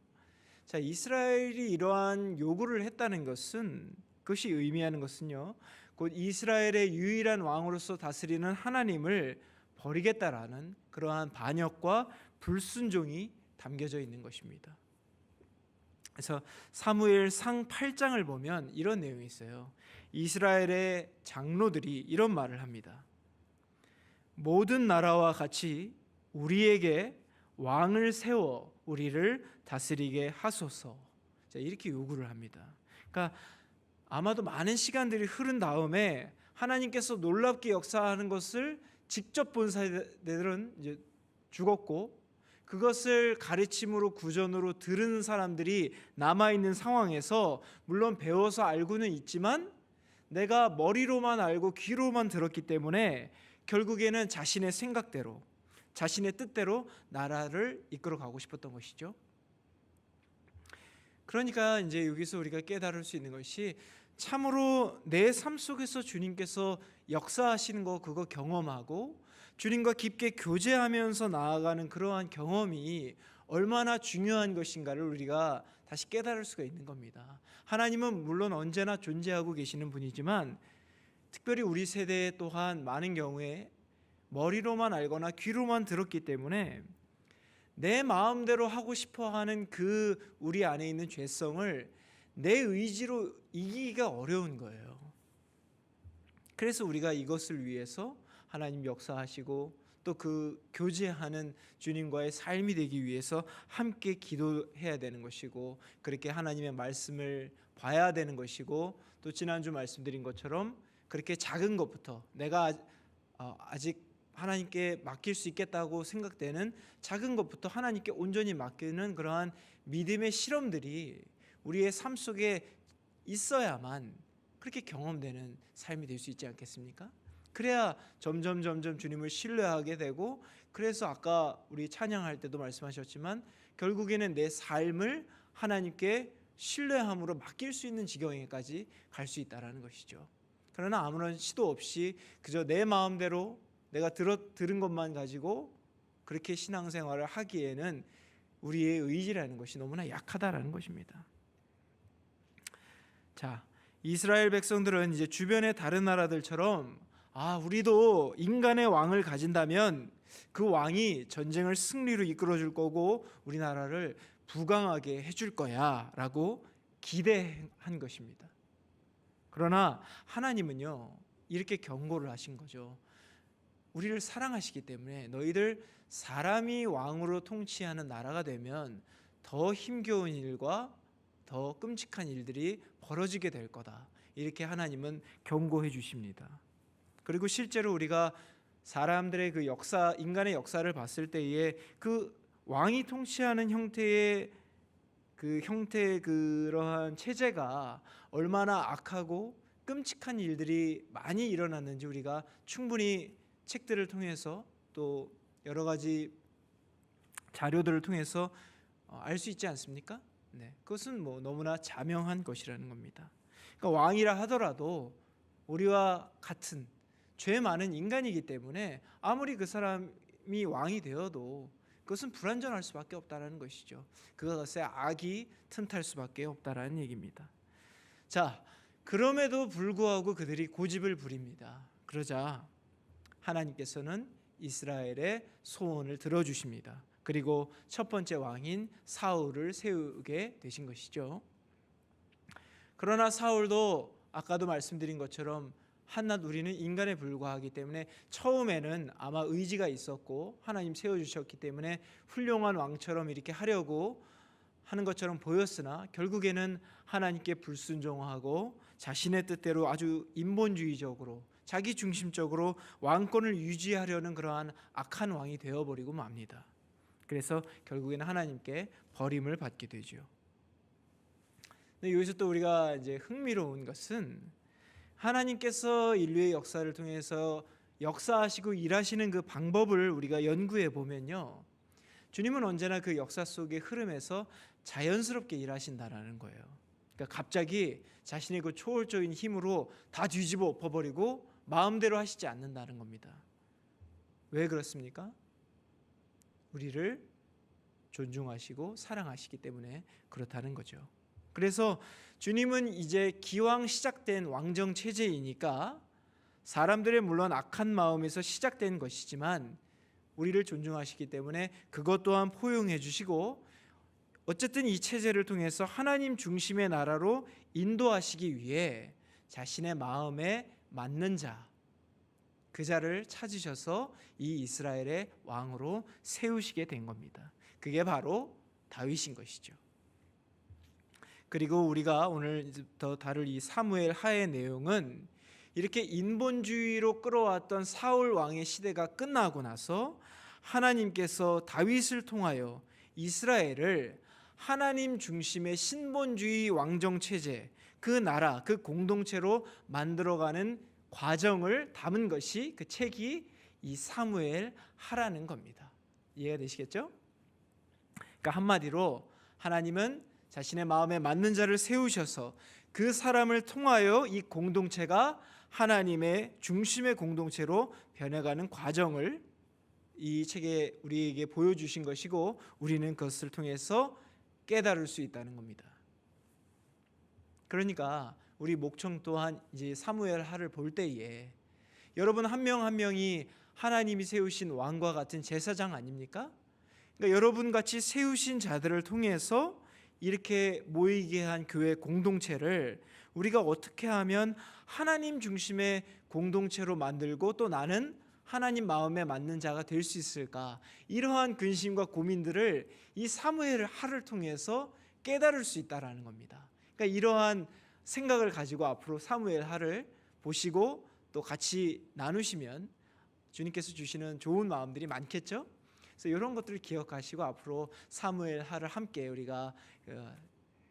자, 이스라엘이 이러한 요구를 했다는 것은 그것이 의미하는 것은요. 곧 이스라엘의 유일한 왕으로서 다스리는 하나님을 버리겠다라는 그러한 반역과 불순종이 담겨져 있는 것입니다. 그래서 사무엘상 8장을 보면 이런 내용이 있어요. 이스라엘의 장로들이 이런 말을 합니다. 모든 나라와 같이 우리에게 왕을 세워 우리를 다스리게 하소서. 자, 이렇게 요구를 합니다. 그러니까 아마도 많은 시간들이 흐른 다음에 하나님께서 놀랍게 역사하는 것을 직접 본 세대들은 이제 죽었고 그것을 가르침으로 구전으로 들은 사람들이 남아있는 상황에서 물론 배워서 알고는 있지만 내가 머리로만 알고 귀로만 들었기 때문에 결국에는 자신의 생각대로 자신의 뜻대로 나라를 이끌어 가고 싶었던 것이죠. 그러니까 이제 여기서 우리가 깨달을 수 있는 것이 참으로 내 삶 속에서 주님께서 역사하시는 거 그거 경험하고 주님과 깊게 교제하면서 나아가는 그러한 경험이 얼마나 중요한 것인가를 우리가 다시 깨달을 수가 있는 겁니다. 하나님은 물론 언제나 존재하고 계시는 분이지만 특별히 우리 세대 또한 많은 경우에 머리로만 알거나 귀로만 들었기 때문에 내 마음대로 하고 싶어하는 그 우리 안에 있는 죄성을 내 의지로 이기기가 어려운 거예요. 그래서 우리가 이것을 위해서 하나님 역사하시고 또 그 교제하는 주님과의 삶이 되기 위해서 함께 기도해야 되는 것이고 그렇게 하나님의 말씀을 봐야 되는 것이고 또 지난주 말씀드린 것처럼 그렇게 작은 것부터 내가 아직 하나님께 맡길 수 있겠다고 생각되는 작은 것부터 하나님께 온전히 맡기는 그러한 믿음의 실험들이 우리의 삶 속에 있어야만 그렇게 경험되는 삶이 될 수 있지 않겠습니까? 그래야 점점 주님을 신뢰하게 되고 그래서 아까 우리 찬양할 때도 말씀하셨지만 결국에는 내 삶을 하나님께 신뢰함으로 맡길 수 있는 지경에까지 갈 수 있다라는 것이죠. 그러나 아무런 시도 없이 그저 내 마음대로 내가 들은 것만 가지고 그렇게 신앙생활을 하기에는 우리의 의지라는 것이 너무나 약하다라는 것입니다. 자, 이스라엘 백성들은 이제 주변의 다른 나라들처럼 우리도 인간의 왕을 가진다면 그 왕이 전쟁을 승리로 이끌어 줄 거고 우리나라를 부강하게 해줄 거야 라고 기대한 것입니다. 그러나 하나님은요 이렇게 경고를 하신 거죠. 우리를 사랑하시기 때문에 너희들 사람이 왕으로 통치하는 나라가 되면 더 힘겨운 일과 더 끔찍한 일들이 벌어지게 될 거다. 이렇게 하나님은 경고해 주십니다. 그리고 실제로 우리가 사람들의 그 역사, 인간의 역사를 봤을 때에 그 왕이 통치하는 형태의 그러한 체제가 얼마나 악하고 끔찍한 일들이 많이 일어났는지 우리가 충분히 책들을 통해서 또 여러 가지 자료들을 통해서 알 수 있지 않습니까? 네, 그것은 너무나 자명한 것이라는 겁니다. 그러니까 왕이라 하더라도 우리와 같은 죄 많은 인간이기 때문에 아무리 그 사람이 왕이 되어도 그것은 불완전할 수밖에 없다라는 것이죠. 그것에 악이 틈탈 수밖에 없다라는 얘기입니다. 자, 그럼에도 불구하고 그들이 고집을 부립니다. 그러자 하나님께서는 이스라엘의 소원을 들어주십니다. 그리고 첫 번째 왕인 사울을 세우게 되신 것이죠. 그러나 사울도 아까도 말씀드린 것처럼 한낱 우리는 인간에 불과하기 때문에 처음에는 아마 의지가 있었고 하나님 세워주셨기 때문에 훌륭한 왕처럼 이렇게 하려고 하는 것처럼 보였으나 결국에는 하나님께 불순종하고 자신의 뜻대로 아주 인본주의적으로 자기 중심적으로 왕권을 유지하려는 그러한 악한 왕이 되어버리고 맙니다. 그래서 결국에는 하나님께 버림을 받게 되죠. 근데 여기서 또 우리가 이제 흥미로운 것은 하나님께서 인류의 역사를 통해서 역사하시고 일하시는 그 방법을 우리가 연구해 보면요, 주님은 언제나 그 역사 속의 흐름에서 자연스럽게 일하신다라는 거예요. 그러니까 갑자기 자신의 그 초월적인 힘으로 다 뒤집어 엎어버리고 마음대로 하시지 않는다는 겁니다. 왜 그렇습니까? 우리를 존중하시고 사랑하시기 때문에 그렇다는 거죠. 그래서 주님은 이제 기왕 시작된 왕정 체제이니까 사람들의 물론 악한 마음에서 시작된 것이지만 우리를 존중하시기 때문에 그것 또한 포용해 주시고 어쨌든 이 체제를 통해서 하나님 중심의 나라로 인도하시기 위해 자신의 마음에 맞는 자, 그 자를 찾으셔서 이 이스라엘의 왕으로 세우시게 된 겁니다. 그게 바로 다윗인 것이죠. 그리고 우리가 오늘 더 다룰 이 사무엘 하의 내용은 이렇게 인본주의로 끌어왔던 사울 왕의 시대가 끝나고 나서 하나님께서 다윗을 통하여 이스라엘을 하나님 중심의 신본주의 왕정 체제, 그 나라, 그 공동체로 만들어가는 과정을 담은 것이 그 책이 이 사무엘 하라는 겁니다. 이해가 되시겠죠? 그러니까 한마디로 하나님은 자신의 마음에 맞는 자를 세우셔서 그 사람을 통하여 이 공동체가 하나님의 중심의 공동체로 변해가는 과정을 이 책에 우리에게 보여주신 것이고 우리는 그것을 통해서 깨달을 수 있다는 겁니다. 그러니까 우리 목청 또한 이제 사무엘 하를 볼 때에 여러분 한 명 한 명이 하나님이 세우신 왕과 같은 제사장 아닙니까? 그러니까 여러분 같이 세우신 자들을 통해서 이렇게 모이게 한 교회 공동체를 우리가 어떻게 하면 하나님 중심의 공동체로 만들고 또 나는 하나님 마음에 맞는 자가 될 수 있을까? 이러한 근심과 고민들을 이 사무엘 하를 통해서 깨달을 수 있다라는 겁니다. 그러니까 이러한 생각을 가지고 앞으로 사무엘 하를 보시고 또 같이 나누시면 주님께서 주시는 좋은 마음들이 많겠죠? 그래서 이런 것들을 기억하시고 앞으로 사무엘 하를 함께 우리가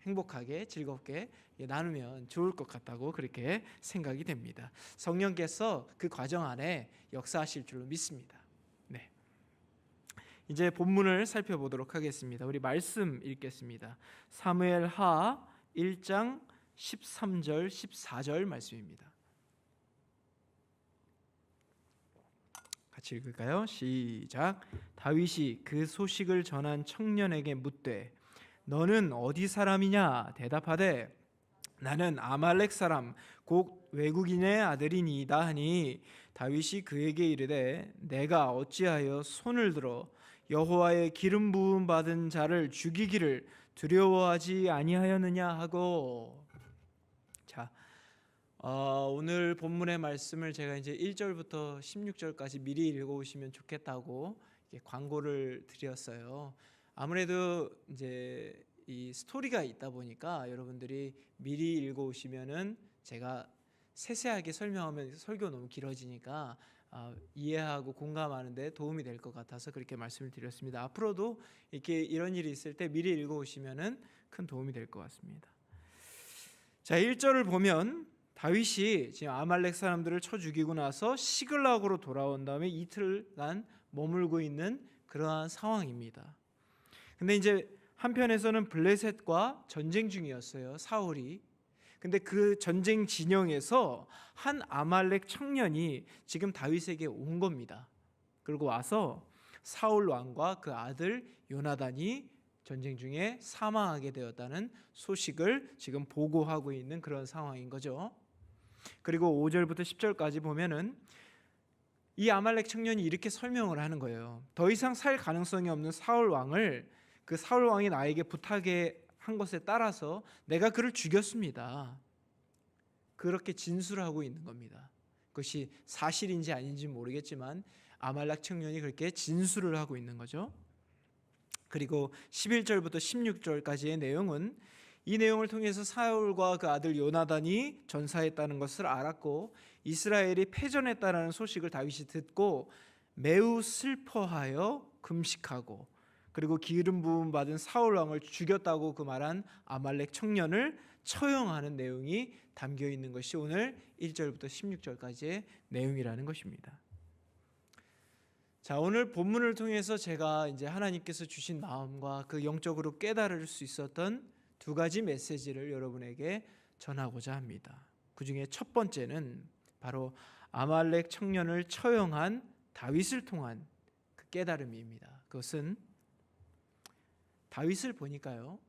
행복하게 즐겁게 나누면 좋을 것 같다고 그렇게 생각이 됩니다. 성령께서 그 과정 안에 역사하실 줄로 믿습니다. 네. 이제 본문을 살펴보도록 하겠습니다. 우리 말씀 읽겠습니다. 사무엘 하 1장 13절 14절 말씀입니다. 같이 읽을까요? 시작. 다윗이 그 소식을 전한 청년에게 묻되 너는 어디 사람이냐? 대답하되 나는 아말렉 사람 곧 외국인의 아들이니이다 하니 다윗이 그에게 이르되 내가 어찌하여 손을 들어 여호와의 기름 부음 받은 자를 죽이기를 두려워하지 아니하였느냐 하고. 자, 오늘 본문의 말씀을 제가 이제 1절부터 16절까지 미리 읽어오시면 좋겠다고 광고를 드렸어요. 아무래도 이제 이 스토리가 있다 보니까 여러분들이 미리 읽어오시면은 제가 세세하게 설명하면 설교 너무 길어지니까 이해하고 공감하는데 도움이 될 것 같아서 그렇게 말씀을 드렸습니다. 앞으로도 이렇게 이런 일이 있을 때 미리 읽어오시면은 큰 도움이 될 것 같습니다. 자, 1절을 보면 다윗이 지금 아말렉 사람들을 쳐 죽이고 나서 시글락으로 돌아온 다음에 이틀간 머물고 있는 그러한 상황입니다. 근데 이제 한편에서는 블레셋과 전쟁 중이었어요, 사울이. 근데 그 전쟁 진영에서 한 아말렉 청년이 지금 다윗에게 온 겁니다. 그리고 와서 사울 왕과 그 아들 요나단이 전쟁 중에 사망하게 되었다는 소식을 지금 보고하고 있는 그런 상황인 거죠. 그리고 5절부터 10절까지 보면은 이 아말렉 청년이 이렇게 설명을 하는 거예요. 더 이상 살 가능성이 없는 사울 왕을 그 사울 왕이 나에게 부탁해 한 것에 따라서 내가 그를 죽였습니다. 그렇게 진술하고 있는 겁니다. 그것이 사실인지 아닌지 모르겠지만 아말렉 청년이 그렇게 진술을 하고 있는 거죠. 그리고 11절부터 16절까지의 내용은 이 내용을 통해서 사울과 그 아들 요나단이 전사했다는 것을 알았고 이스라엘이 패전했다는 소식을 다윗이 듣고 매우 슬퍼하여 금식하고 그리고 기름 부음 받은 사울 왕을 죽였다고 그 말한 아말렉 청년을 처형하는 내용이 담겨 있는 것이 오늘 1절부터 16절까지의 내용이라는 것입니다. 자, 오늘 본문을 통해서 제가 이제 하나님께서 주신 마음과 그 영적으로 깨달을 수 있었던 두 가지 메시지를 여러분에게 전하고자 합니다. 그 중에 첫 번째는 바로 아말렉 청년을 처형한 다윗을 통한 그 깨달음입니다. 그것은 다윗을 보니까요,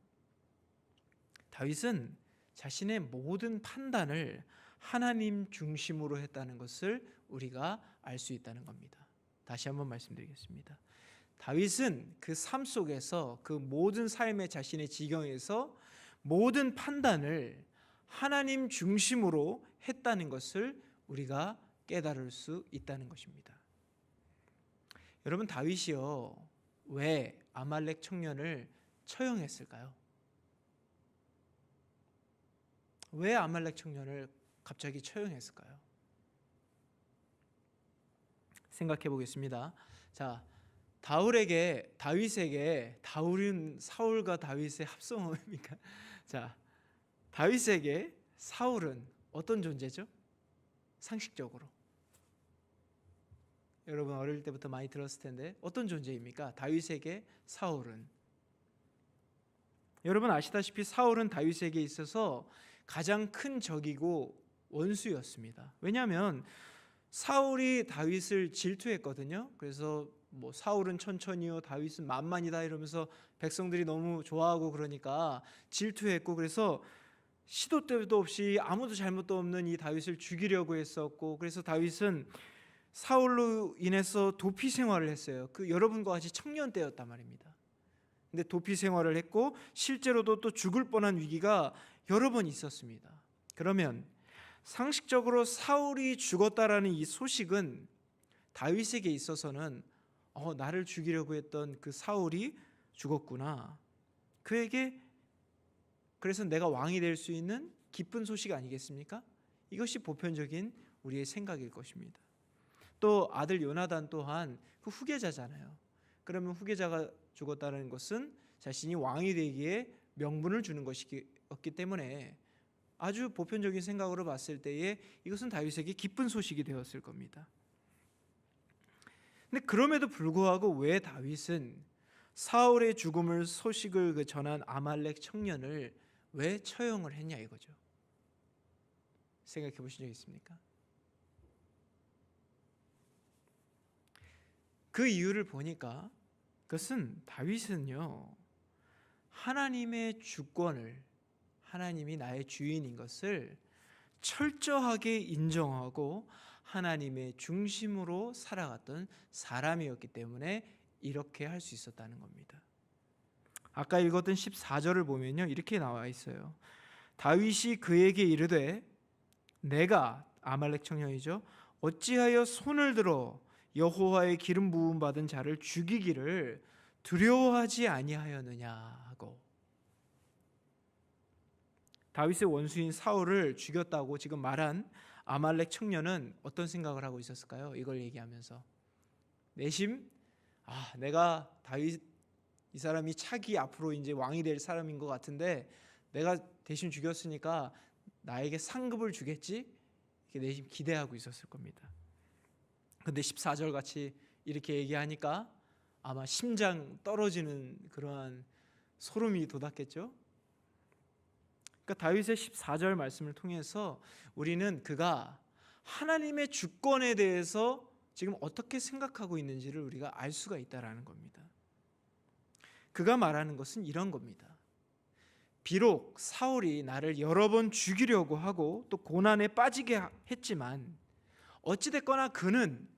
다윗은 자신의 모든 판단을 하나님 중심으로 했다는 것을 우리가 알 수 있다는 겁니다. 다시 한번 말씀드리겠습니다. 다윗은 그 삶 속에서 그 모든 삶의 자신의 지경에서 모든 판단을 하나님 중심으로 했다는 것을 우리가 깨달을 수 있다는 것입니다. 여러분, 다윗이요, 왜 아말렉 청년을 처형했을까요? 왜 아말렉 청년을 갑자기 처형했을까요? 생각해 보겠습니다. 자, 다윗은 사울과 다윗의 합성어입니까? 자, 다윗에게 사울은 어떤 존재죠? 상식적으로 여러분 어릴 때부터 많이 들었을 텐데 어떤 존재입니까? 다윗에게 사울은, 여러분 아시다시피 사울은 다윗에게 있어서 가장 큰 적이고 원수였습니다. 왜냐하면 사울이 다윗을 질투했거든요. 그래서 뭐 사울은 천천히요, 다윗은 만만이다 이러면서 백성들이 너무 좋아하고 그러니까 질투했고, 그래서 시도 때도 없이 아무도 잘못도 없는 이 다윗을 죽이려고 했었고, 그래서 다윗은 사울로 인해서 도피 생활을 했어요. 그 여러분과 같이 청년 때였단 말입니다. 근데 도피 생활을 했고 실제로도 또 죽을 뻔한 위기가 여러 번 있었습니다. 그러면 상식적으로 사울이 죽었다라는 이 소식은 다윗에게 있어서는 나를 죽이려고 했던 그 사울이 죽었구나, 그에게 그래서 내가 왕이 될 수 있는 기쁜 소식 아니겠습니까? 이것이 보편적인 우리의 생각일 것입니다. 또 아들 요나단 또한 그 후계자잖아요. 그러면 후계자가 죽었다는 것은 자신이 왕이 되기에 명분을 주는 것이었기 때문에 아주 보편적인 생각으로 봤을 때에 이것은 다윗에게 기쁜 소식이 되었을 겁니다. 근데 그럼에도 불구하고 왜 다윗은 사울의 죽음을 소식을 전한 아말렉 청년을 왜 처형을 했냐 이거죠. 생각해 보신 적 있습니까? 그 이유를 보니까 그것은 다윗은요, 하나님의 주권을, 하나님이 나의 주인인 것을 철저하게 인정하고 하나님의 중심으로 살아갔던 사람이었기 때문에 이렇게 할 수 있었다는 겁니다. 아까 읽었던 14절을 보면요, 이렇게 나와 있어요. 다윗이 그에게 이르되 내가, 아말렉 청년이죠, 어찌하여 손을 들어 여호와의 기름 부음 받은 자를 죽이기를 두려워하지 아니하였느냐 하고, 다윗의 원수인 사울을 죽였다고 지금 말한 아말렉 청년은 어떤 생각을 하고 있었을까요? 이걸 얘기하면서 내심 내가 다윗, 이 사람이 차기 앞으로 이제 왕이 될 사람인 것 같은데 내가 대신 죽였으니까 나에게 상급을 주겠지? 이렇게 내심 기대하고 있었을 겁니다. 근데 14절 같이 이렇게 얘기하니까 아마 심장 떨어지는 그러한 소름이 돋았겠죠. 그러니까 다윗의 14절 말씀을 통해서 우리는 그가 하나님의 주권에 대해서 지금 어떻게 생각하고 있는지를 우리가 알 수가 있다라는 겁니다. 그가 말하는 것은 이런 겁니다. 비록 사울이 나를 여러 번 죽이려고 하고 또 고난에 빠지게 했지만 어찌됐거나 그는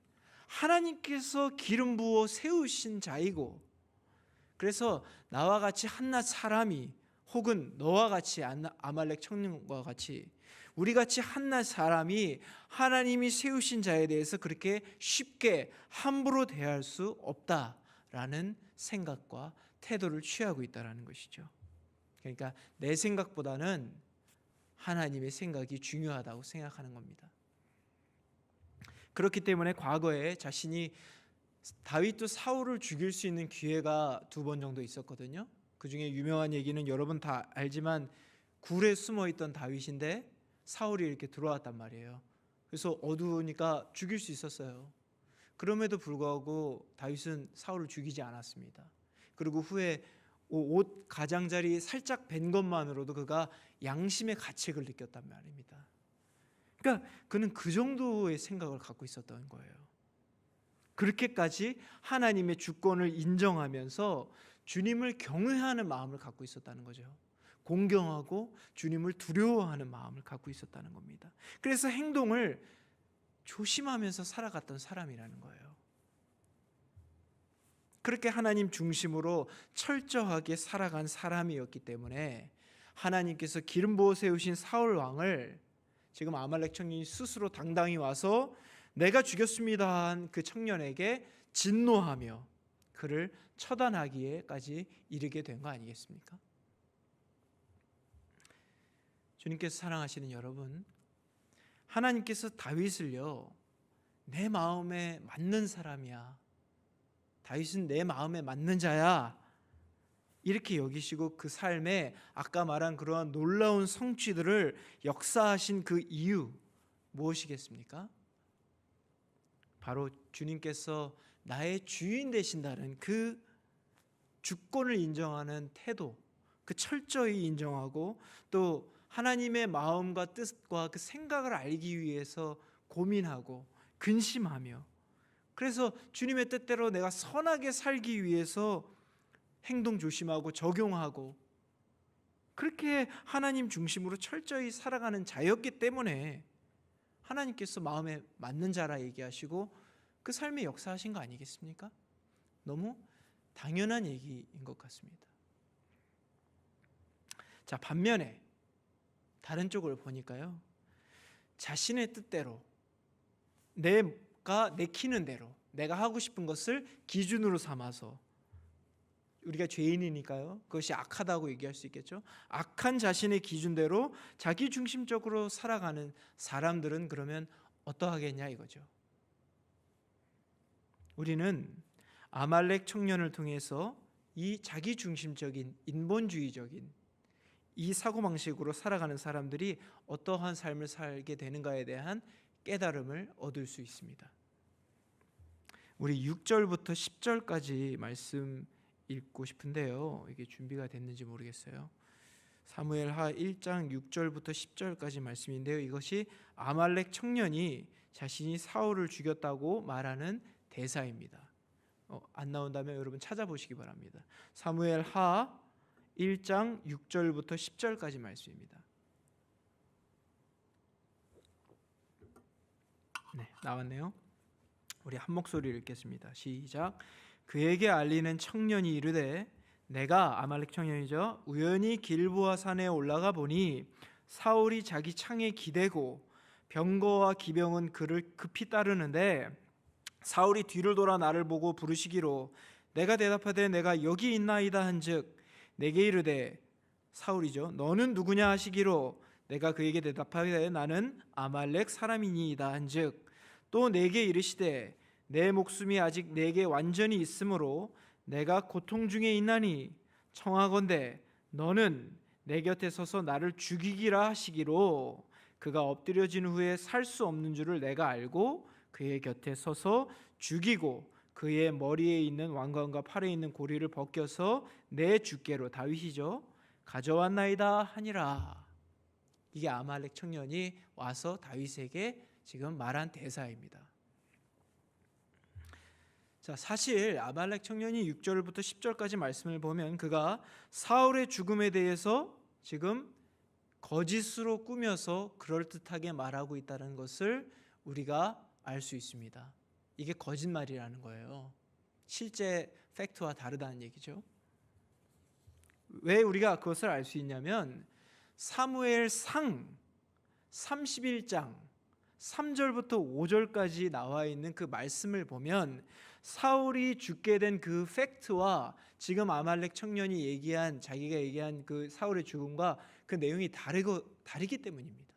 하나님께서 기름 부어 세우신 자이고, 그래서 나와 같이 한낱 사람이, 혹은 너와 같이 아말렉 청년과 같이 우리같이 한낱 사람이 하나님이 세우신 자에 대해서 그렇게 쉽게 함부로 대할 수 없다라는 생각과 태도를 취하고 있다는 것이죠. 그러니까 내 생각보다는 하나님의 생각이 중요하다고 생각하는 겁니다. 그렇기 때문에 과거에 자신이, 다윗도 사울을 죽일 수 있는 기회가 2번 정도 있었거든요. 그 중에 유명한 얘기는 여러분 다 알지만 굴에 숨어 있던 다윗인데 사울이 이렇게 들어왔단 말이에요. 그래서 어두우니까 죽일 수 있었어요. 그럼에도 불구하고 다윗은 사울을 죽이지 않았습니다. 그리고 후에 옷 가장자리 살짝 벤 것만으로도 그가 양심의 가책을 느꼈단 말입니다. 그러니까 그는 그 정도의 생각을 갖고 있었던 거예요. 그렇게까지 하나님의 주권을 인정하면서 주님을 경외하는 마음을 갖고 있었다는 거죠. 공경하고 주님을 두려워하는 마음을 갖고 있었다는 겁니다. 그래서 행동을 조심하면서 살아갔던 사람이라는 거예요. 그렇게 하나님 중심으로 철저하게 살아간 사람이었기 때문에 하나님께서 기름 부어 세우신 사울 왕을 지금 아말렉 청년이 스스로 당당히 와서 내가 죽였습니다 한 그 청년에게 진노하며 그를 처단하기에까지 이르게 된 거 아니겠습니까? 주님께서 사랑하시는 여러분, 하나님께서 다윗을요, 내 마음에 맞는 사람이야, 다윗은 내 마음에 맞는 자야, 이렇게 여기시고 그 삶에 아까 말한 그러한 놀라운 성취들을 역사하신 그 이유 무엇이겠습니까? 바로 주님께서 나의 주인 되신다는 그 주권을 인정하는 태도, 그 철저히 인정하고 또 하나님의 마음과 뜻과 그 생각을 알기 위해서 고민하고 근심하며 그래서 주님의 뜻대로 내가 선하게 살기 위해서 행동 조심하고 적용하고 그렇게 하나님 중심으로 철저히 살아가는 자였기 때문에 하나님께서 마음에 맞는 자라 얘기하시고 그 삶에 역사하신 거 아니겠습니까? 너무 당연한 얘기인 것 같습니다. 자, 반면에 다른 쪽을 보니까요, 자신의 뜻대로 내가 내키는 대로 내가 하고 싶은 것을 기준으로 삼아서, 우리가 죄인이니까요 그것이 악하다고 얘기할 수 있겠죠. 악한 자신의 기준대로 자기 중심적으로 살아가는 사람들은 그러면 어떠하겠냐 이거죠. 우리는 아말렉 청년을 통해서 이 자기 중심적인 인본주의적인 이 사고방식으로 살아가는 사람들이 어떠한 삶을 살게 되는가에 대한 깨달음을 얻을 수 있습니다. 우리 6절부터 10절까지 말씀 읽고 싶은데요, 이게 준비가 됐는지 모르겠어요. 사무엘하 1장 6절부터 10절까지 말씀인데요, 이것이 아말렉 청년이 자신이 사울을 죽였다고 말하는 대사입니다. 안 나온다면 여러분 찾아보시기 바랍니다. 사무엘하 1장 6절부터 10절까지 말씀입니다. 네, 나왔네요. 우리 한 목소리로 읽겠습니다. 시작. 그에게 알리는 청년이 이르되, 내가 아말렉 청년이죠, 우연히 길보아 산에 올라가 보니 사울이 자기 창에 기대고 병거와 기병은 그를 급히 따르는데 사울이 뒤를 돌아 나를 보고 부르시기로 내가 대답하되 내가 여기 있나이다 한즉 내게 이르되, 사울이죠, 너는 누구냐 하시기로 내가 그에게 대답하되 나는 아말렉 사람이니이다 한즉 또 내게 이르시되 내 목숨이 아직 내게 완전히 있으므로 내가 고통 중에 있나니 청하건대 너는 내 곁에 서서 나를 죽이기라 하시기로 그가 엎드려진 후에 살 수 없는 줄을 내가 알고 그의 곁에 서서 죽이고 그의 머리에 있는 왕관과 팔에 있는 고리를 벗겨서 내 주께로, 다윗이죠, 가져왔나이다 하니라. 이게 아말렉 청년이 와서 다윗에게 지금 말한 대사입니다. 자, 사실 아말렉 청년이 6절부터 10절까지 말씀을 보면 그가 사울의 죽음에 대해서 지금 거짓으로 꾸며서 그럴듯하게 말하고 있다는 것을 우리가 알 수 있습니다. 이게 거짓말이라는 거예요. 실제 팩트와 다르다는 얘기죠. 왜 우리가 그것을 알 수 있냐면 사무엘상 31장 3절부터 5절까지 나와 있는 그 말씀을 보면 사울이 죽게 된 그 팩트와 지금 아말렉 청년이 얘기한, 자기가 얘기한 그 사울의 죽음과 그 내용이 다르기 때문입니다.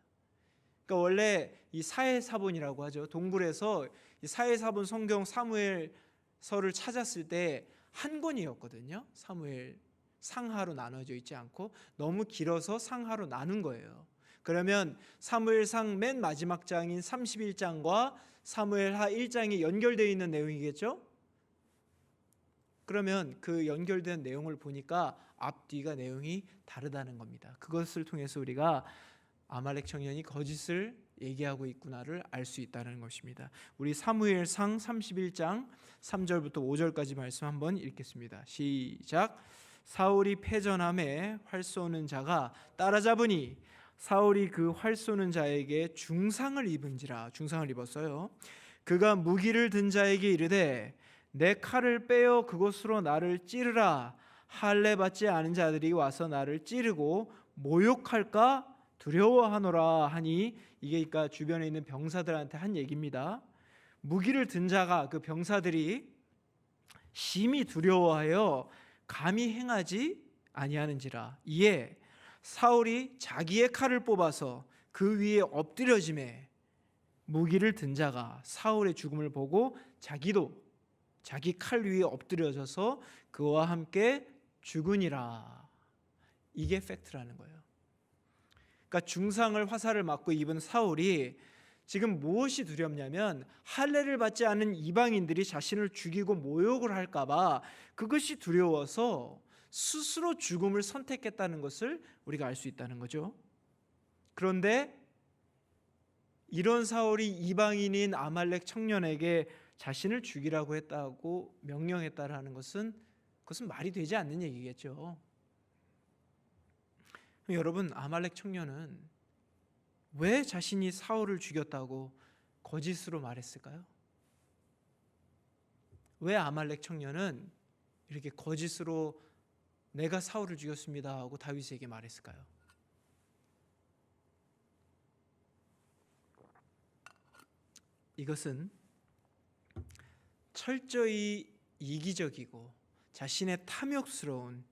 그러니까 원래 이 사해사본이라고 하죠. 동굴에서 이 사해사본 성경 사무엘서를 찾았을 때 한 권이었거든요. 사무엘 상하로 나눠져 있지 않고 너무 길어서 상하로 나눈 거예요. 그러면 사무엘상 맨 마지막 장인 31장과 사무엘하 1장이 연결되어 있는 내용이겠죠? 그러면 그 연결된 내용을 보니까 앞뒤가 내용이 다르다는 겁니다. 그것을 통해서 우리가 아말렉 청년이 거짓을 얘기하고 있구나를 알 수 있다는 것입니다. 우리 사무엘상 31장 3절부터 5절까지 말씀 한번 읽겠습니다. 시작. 사울이 패전함에 활 쏘는 자가 따라잡으니 사울이 그 활 쏘는 자에게 중상을 입은지라. 중상을 입었어요. 그가 무기를 든 자에게 이르되 내 칼을 빼어 그곳으로 나를 찌르라. 할례 받지 않은 자들이 와서 나를 찌르고 모욕할까 두려워하노라 하니, 이게 그러니까 주변에 있는 병사들한테 한 얘기입니다. 무기를 든 자가, 그 병사들이 심히 두려워하여 감히 행하지 아니하는지라. 이에 사울이 자기의 칼을 뽑아서 그 위에 엎드려짐에 무기를 든 자가 사울의 죽음을 보고 자기도 자기 칼 위에 엎드려져서 그와 함께 죽으니라. 이게 팩트라는 거예요. 그러니까 중상을 화살을 맞고 입은 사울이 지금 무엇이 두렵냐면 할례를 받지 않은 이방인들이 자신을 죽이고 모욕을 할까 봐 그것이 두려워서 스스로 죽음을 선택했다는 것을 우리가 알 수 있다는 거죠. 그런데 이런 사울이 이방인인 아말렉 청년에게 자신을 죽이라고 했다고 명령했다라는 것은 그것은 말이 되지 않는 얘기겠죠. 여러분, 아말렉 청년은 왜 자신이 사울을 죽였다고 거짓으로 말했을까요? 왜 아말렉 청년은 이렇게 거짓으로 내가 사울을 죽였습니다 하고 다윗에게 말했을까요? 이것은 철저히 이기적이고 자신의 탐욕스러운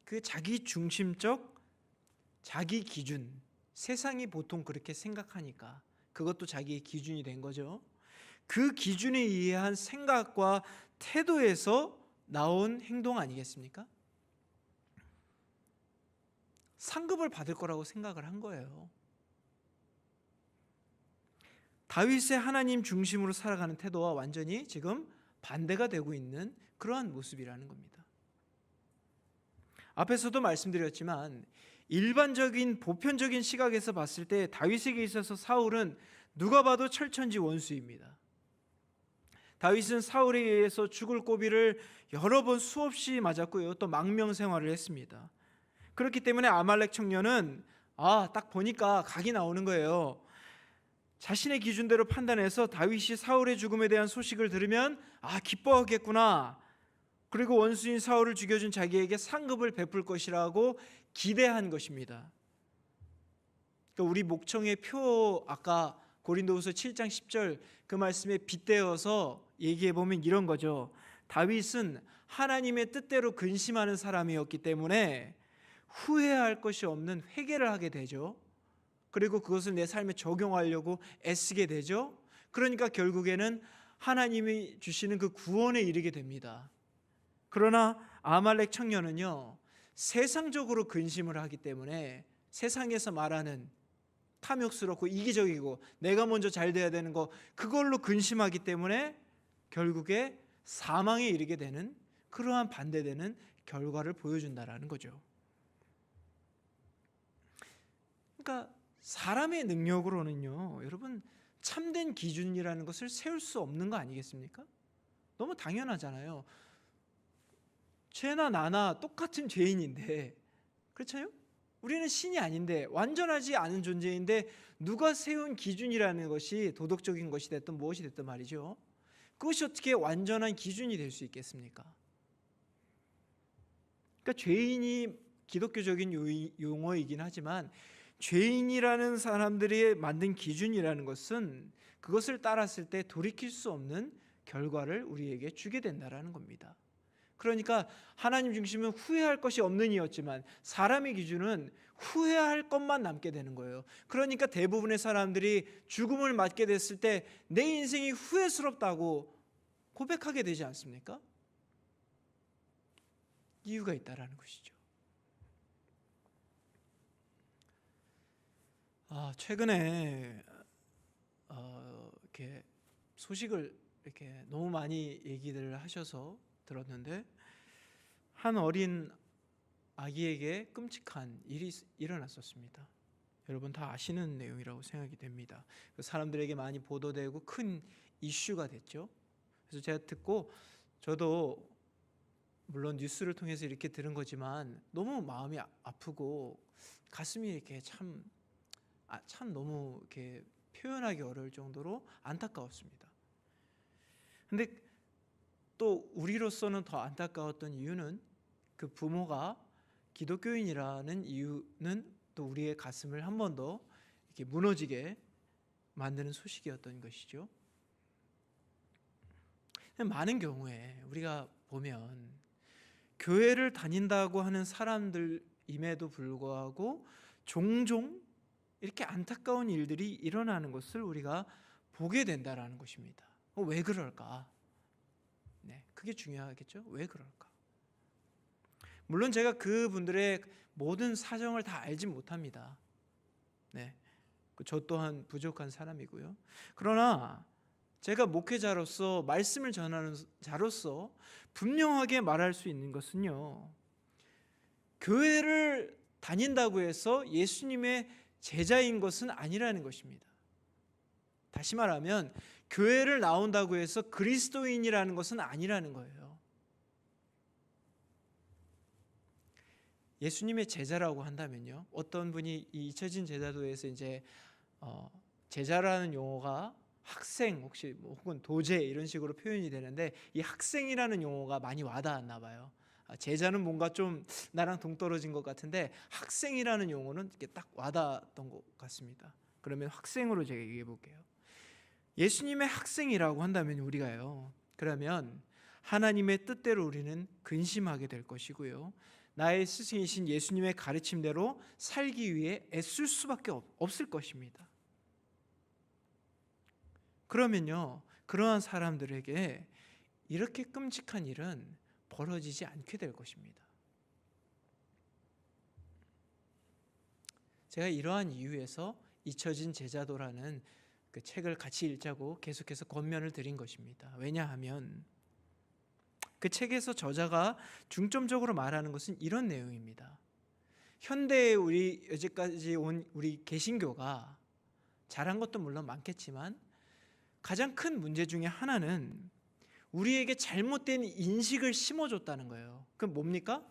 그 자기 중심적 자기 기준, 세상이 보통 그렇게 생각하니까 그것도 자기의 기준이 된 거죠. 그 기준에 의한 생각과 태도에서 나온 행동 아니겠습니까? 상급을 받을 거라고 생각을 한 거예요. 다윗의 하나님 중심으로 살아가는 태도와 완전히 지금 반대가 되고 있는 그러한 모습이라는 겁니다. 앞에서도 말씀드렸지만 일반적인 보편적인 시각에서 봤을 때 다윗에게 있어서 사울은 누가 봐도 철천지 원수입니다. 다윗은 사울에 의해서 죽을 고비를 여러 번 수없이 맞았고요. 또 망명 생활을 했습니다. 그렇기 때문에 아말렉 청년은 딱 보니까 각이 나오는 거예요. 자신의 기준대로 판단해서 다윗이 사울의 죽음에 대한 소식을 들으면 기뻐하겠구나. 그리고 원수인 사울을 죽여준 자기에게 상급을 베풀 것이라고 기대한 것입니다. 그러니까 우리 목청의 표 아까 고린도후서 7장 10절 그 말씀에 빗대어서 얘기해 보면 이런 거죠. 다윗은 하나님의 뜻대로 근심하는 사람이었기 때문에 후회할 것이 없는 회개를 하게 되죠. 그리고 그것을 내 삶에 적용하려고 애쓰게 되죠. 그러니까 결국에는 하나님이 주시는 그 구원에 이르게 됩니다. 그러나 아말렉 청년은요, 세상적으로 근심을 하기 때문에 세상에서 말하는 탐욕스럽고 이기적이고 내가 먼저 잘 돼야 되는 거 그걸로 근심하기 때문에 결국에 사망에 이르게 되는 그러한 반대되는 결과를 보여준다라는 거죠. 그러니까 사람의 능력으로는요, 여러분 참된 기준이라는 것을 세울 수 없는 거 아니겠습니까? 너무 당연하잖아요. 죄나 나나 똑같은 죄인인데, 그렇죠? 우리는 신이 아닌데 완전하지 않은 존재인데 누가 세운 기준이라는 것이 도덕적인 것이 됐든 무엇이 됐든 말이죠. 그것이 어떻게 완전한 기준이 될 수 있겠습니까? 그러니까 죄인이 기독교적인 용어이긴 하지만 죄인이라는 사람들이 만든 기준이라는 것은 그것을 따랐을 때 돌이킬 수 없는 결과를 우리에게 주게 된다라는 겁니다. 그러니까 하나님 중심은 후회할 것이 없는 이였지만 사람의 기준은 후회할 것만 남게 되는 거예요. 그러니까 대부분의 사람들이 죽음을 맞게 됐을 때 내 인생이 후회스럽다고 고백하게 되지 않습니까? 이유가 있다라는 것이죠. 최근에 이렇게 소식을 이렇게 너무 많이 얘기를 하셔서 들었는데 한 어린 아기에게 끔찍한 일이 일어났었습니다. 여러분 다 아시는 내용이라고 생각이 됩니다. 사람들에게 많이 보도되고 큰 이슈가 됐죠. 그래서 제가 듣고 저도 물론 뉴스를 통해서 이렇게 들은 거지만 너무 마음이 아프고 가슴이 이렇게 참 너무 이렇게 표현하기 어려울 정도로 안타까웠습니다. 근데 또 우리로서는 더 안타까웠던 이유는 그 부모가 기독교인이라는 이유는 또 우리의 가슴을 한 번 더 이렇게 무너지게 만드는 소식이었던 것이죠. 많은 경우에 우리가 보면 교회를 다닌다고 하는 사람들임에도 불구하고 종종 이렇게 안타까운 일들이 일어나는 것을 우리가 보게 된다라는 것입니다. 왜 그럴까? 그게 중요하겠죠. 왜 그럴까? 물론 제가 그분들의 모든 사정을 다 알지 못합니다. 저 또한 부족한 사람이고요. 그러나 제가 목회자로서 말씀을 전하는 자로서 분명하게 말할 수 있는 것은요, 교회를 다닌다고 해서 예수님의 제자인 것은 아니라는 것입니다. 다시 말하면 교회를 나온다고 해서 그리스도인이라는 것은 아니라는 거예요. 예수님의 제자라고 한다면요, 어떤 분이 이 잊혀진 제자도에서 이제 제자라는 용어가 학생 혹시 뭐 혹은 도제 이런 식으로 표현이 되는데, 이 학생이라는 용어가 많이 와닿았나 봐요. 제자는 뭔가 좀 나랑 동떨어진 것 같은데 학생이라는 용어는 이렇게 딱 와닿았던 것 같습니다. 그러면 학생으로 제가 얘기해 볼게요. 예수님의 학생이라고 한다면 우리가요, 그러면 하나님의 뜻대로 우리는 근심하게 될 것이고요, 나의 스승이신 예수님의 가르침대로 살기 위해 애쓸 수밖에 없을 것입니다. 그러면요, 그러한 사람들에게 이렇게 끔찍한 일은 벌어지지 않게 될 것입니다. 제가 이러한 이유에서 잊혀진 제자도라는 그 책을 같이 읽자고 계속해서 권면을 드린 것입니다. 왜냐하면 그 책에서 저자가 중점적으로 말하는 것은 이런 내용입니다. 현대에 우리 여기까지 온 우리 개신교가 잘한 것도 물론 많겠지만 가장 큰 문제 중에 하나는 우리에게 잘못된 인식을 심어줬다는 거예요. 그럼 뭡니까?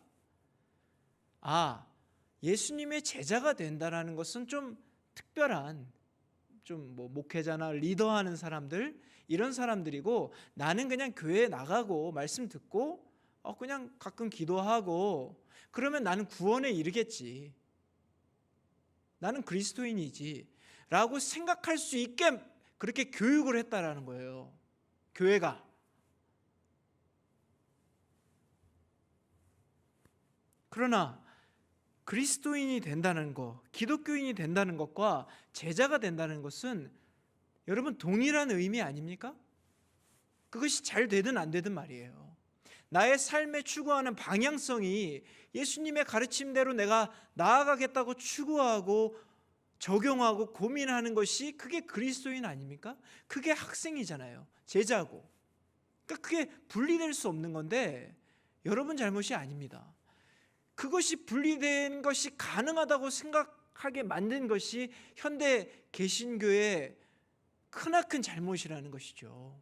예수님의 제자가 된다라는 것은 좀 특별한, 좀 뭐 목회자나 리더하는 사람들, 이런 사람들이고, 나는 그냥 교회에 나가고 말씀 듣고 그냥 가끔 기도하고 그러면 나는 구원에 이르겠지, 나는 그리스도인이지 라고 생각할 수 있게 그렇게 교육을 했다라는 거예요, 교회가. 그러나 그리스도인이 된다는 것, 기독교인이 된다는 것과 제자가 된다는 것은 여러분 동일한 의미 아닙니까? 그것이 잘 되든 안 되든 말이에요. 나의 삶에 추구하는 방향성이 예수님의 가르침대로 내가 나아가겠다고 추구하고 적용하고 고민하는 것이, 그게 그리스도인 아닙니까? 그게 학생이잖아요, 제자고. 그러니까 그게 분리될 수 없는 건데 여러분 잘못이 아닙니다. 그것이 분리된 것이 가능하다고 생각하게 만든 것이 현대 개신교의 크나큰 잘못이라는 것이죠.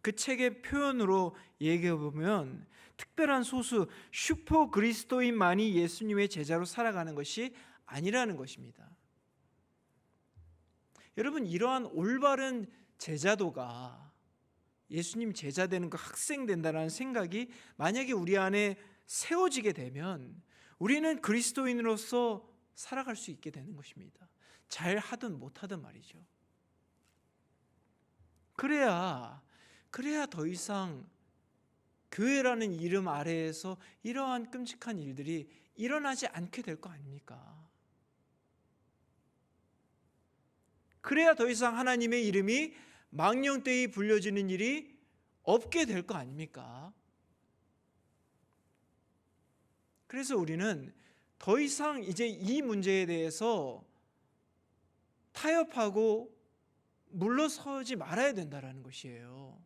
그 책의 표현으로 얘기해 보면 특별한 소수 슈퍼 그리스도인만이 예수님의 제자로 살아가는 것이 아니라는 것입니다. 여러분, 이러한 올바른 제자도가, 예수님 제자 되는 거, 학생 된다는 생각이 만약에 우리 안에 세워지게 되면 우리는 그리스도인으로서 살아갈 수 있게 되는 것입니다. 잘 하든 못하든 말이죠. 그래야 더 이상 교회라는 이름 아래에서 이러한 끔찍한 일들이 일어나지 않게 될 거 아닙니까? 그래야 더 이상 하나님의 이름이 망령되이 불려지는 일이 없게 될 거 아닙니까? 그래서 우리는 더 이상 이제 이 문제에 대해서 타협하고 물러서지 말아야 된다라는 것이에요.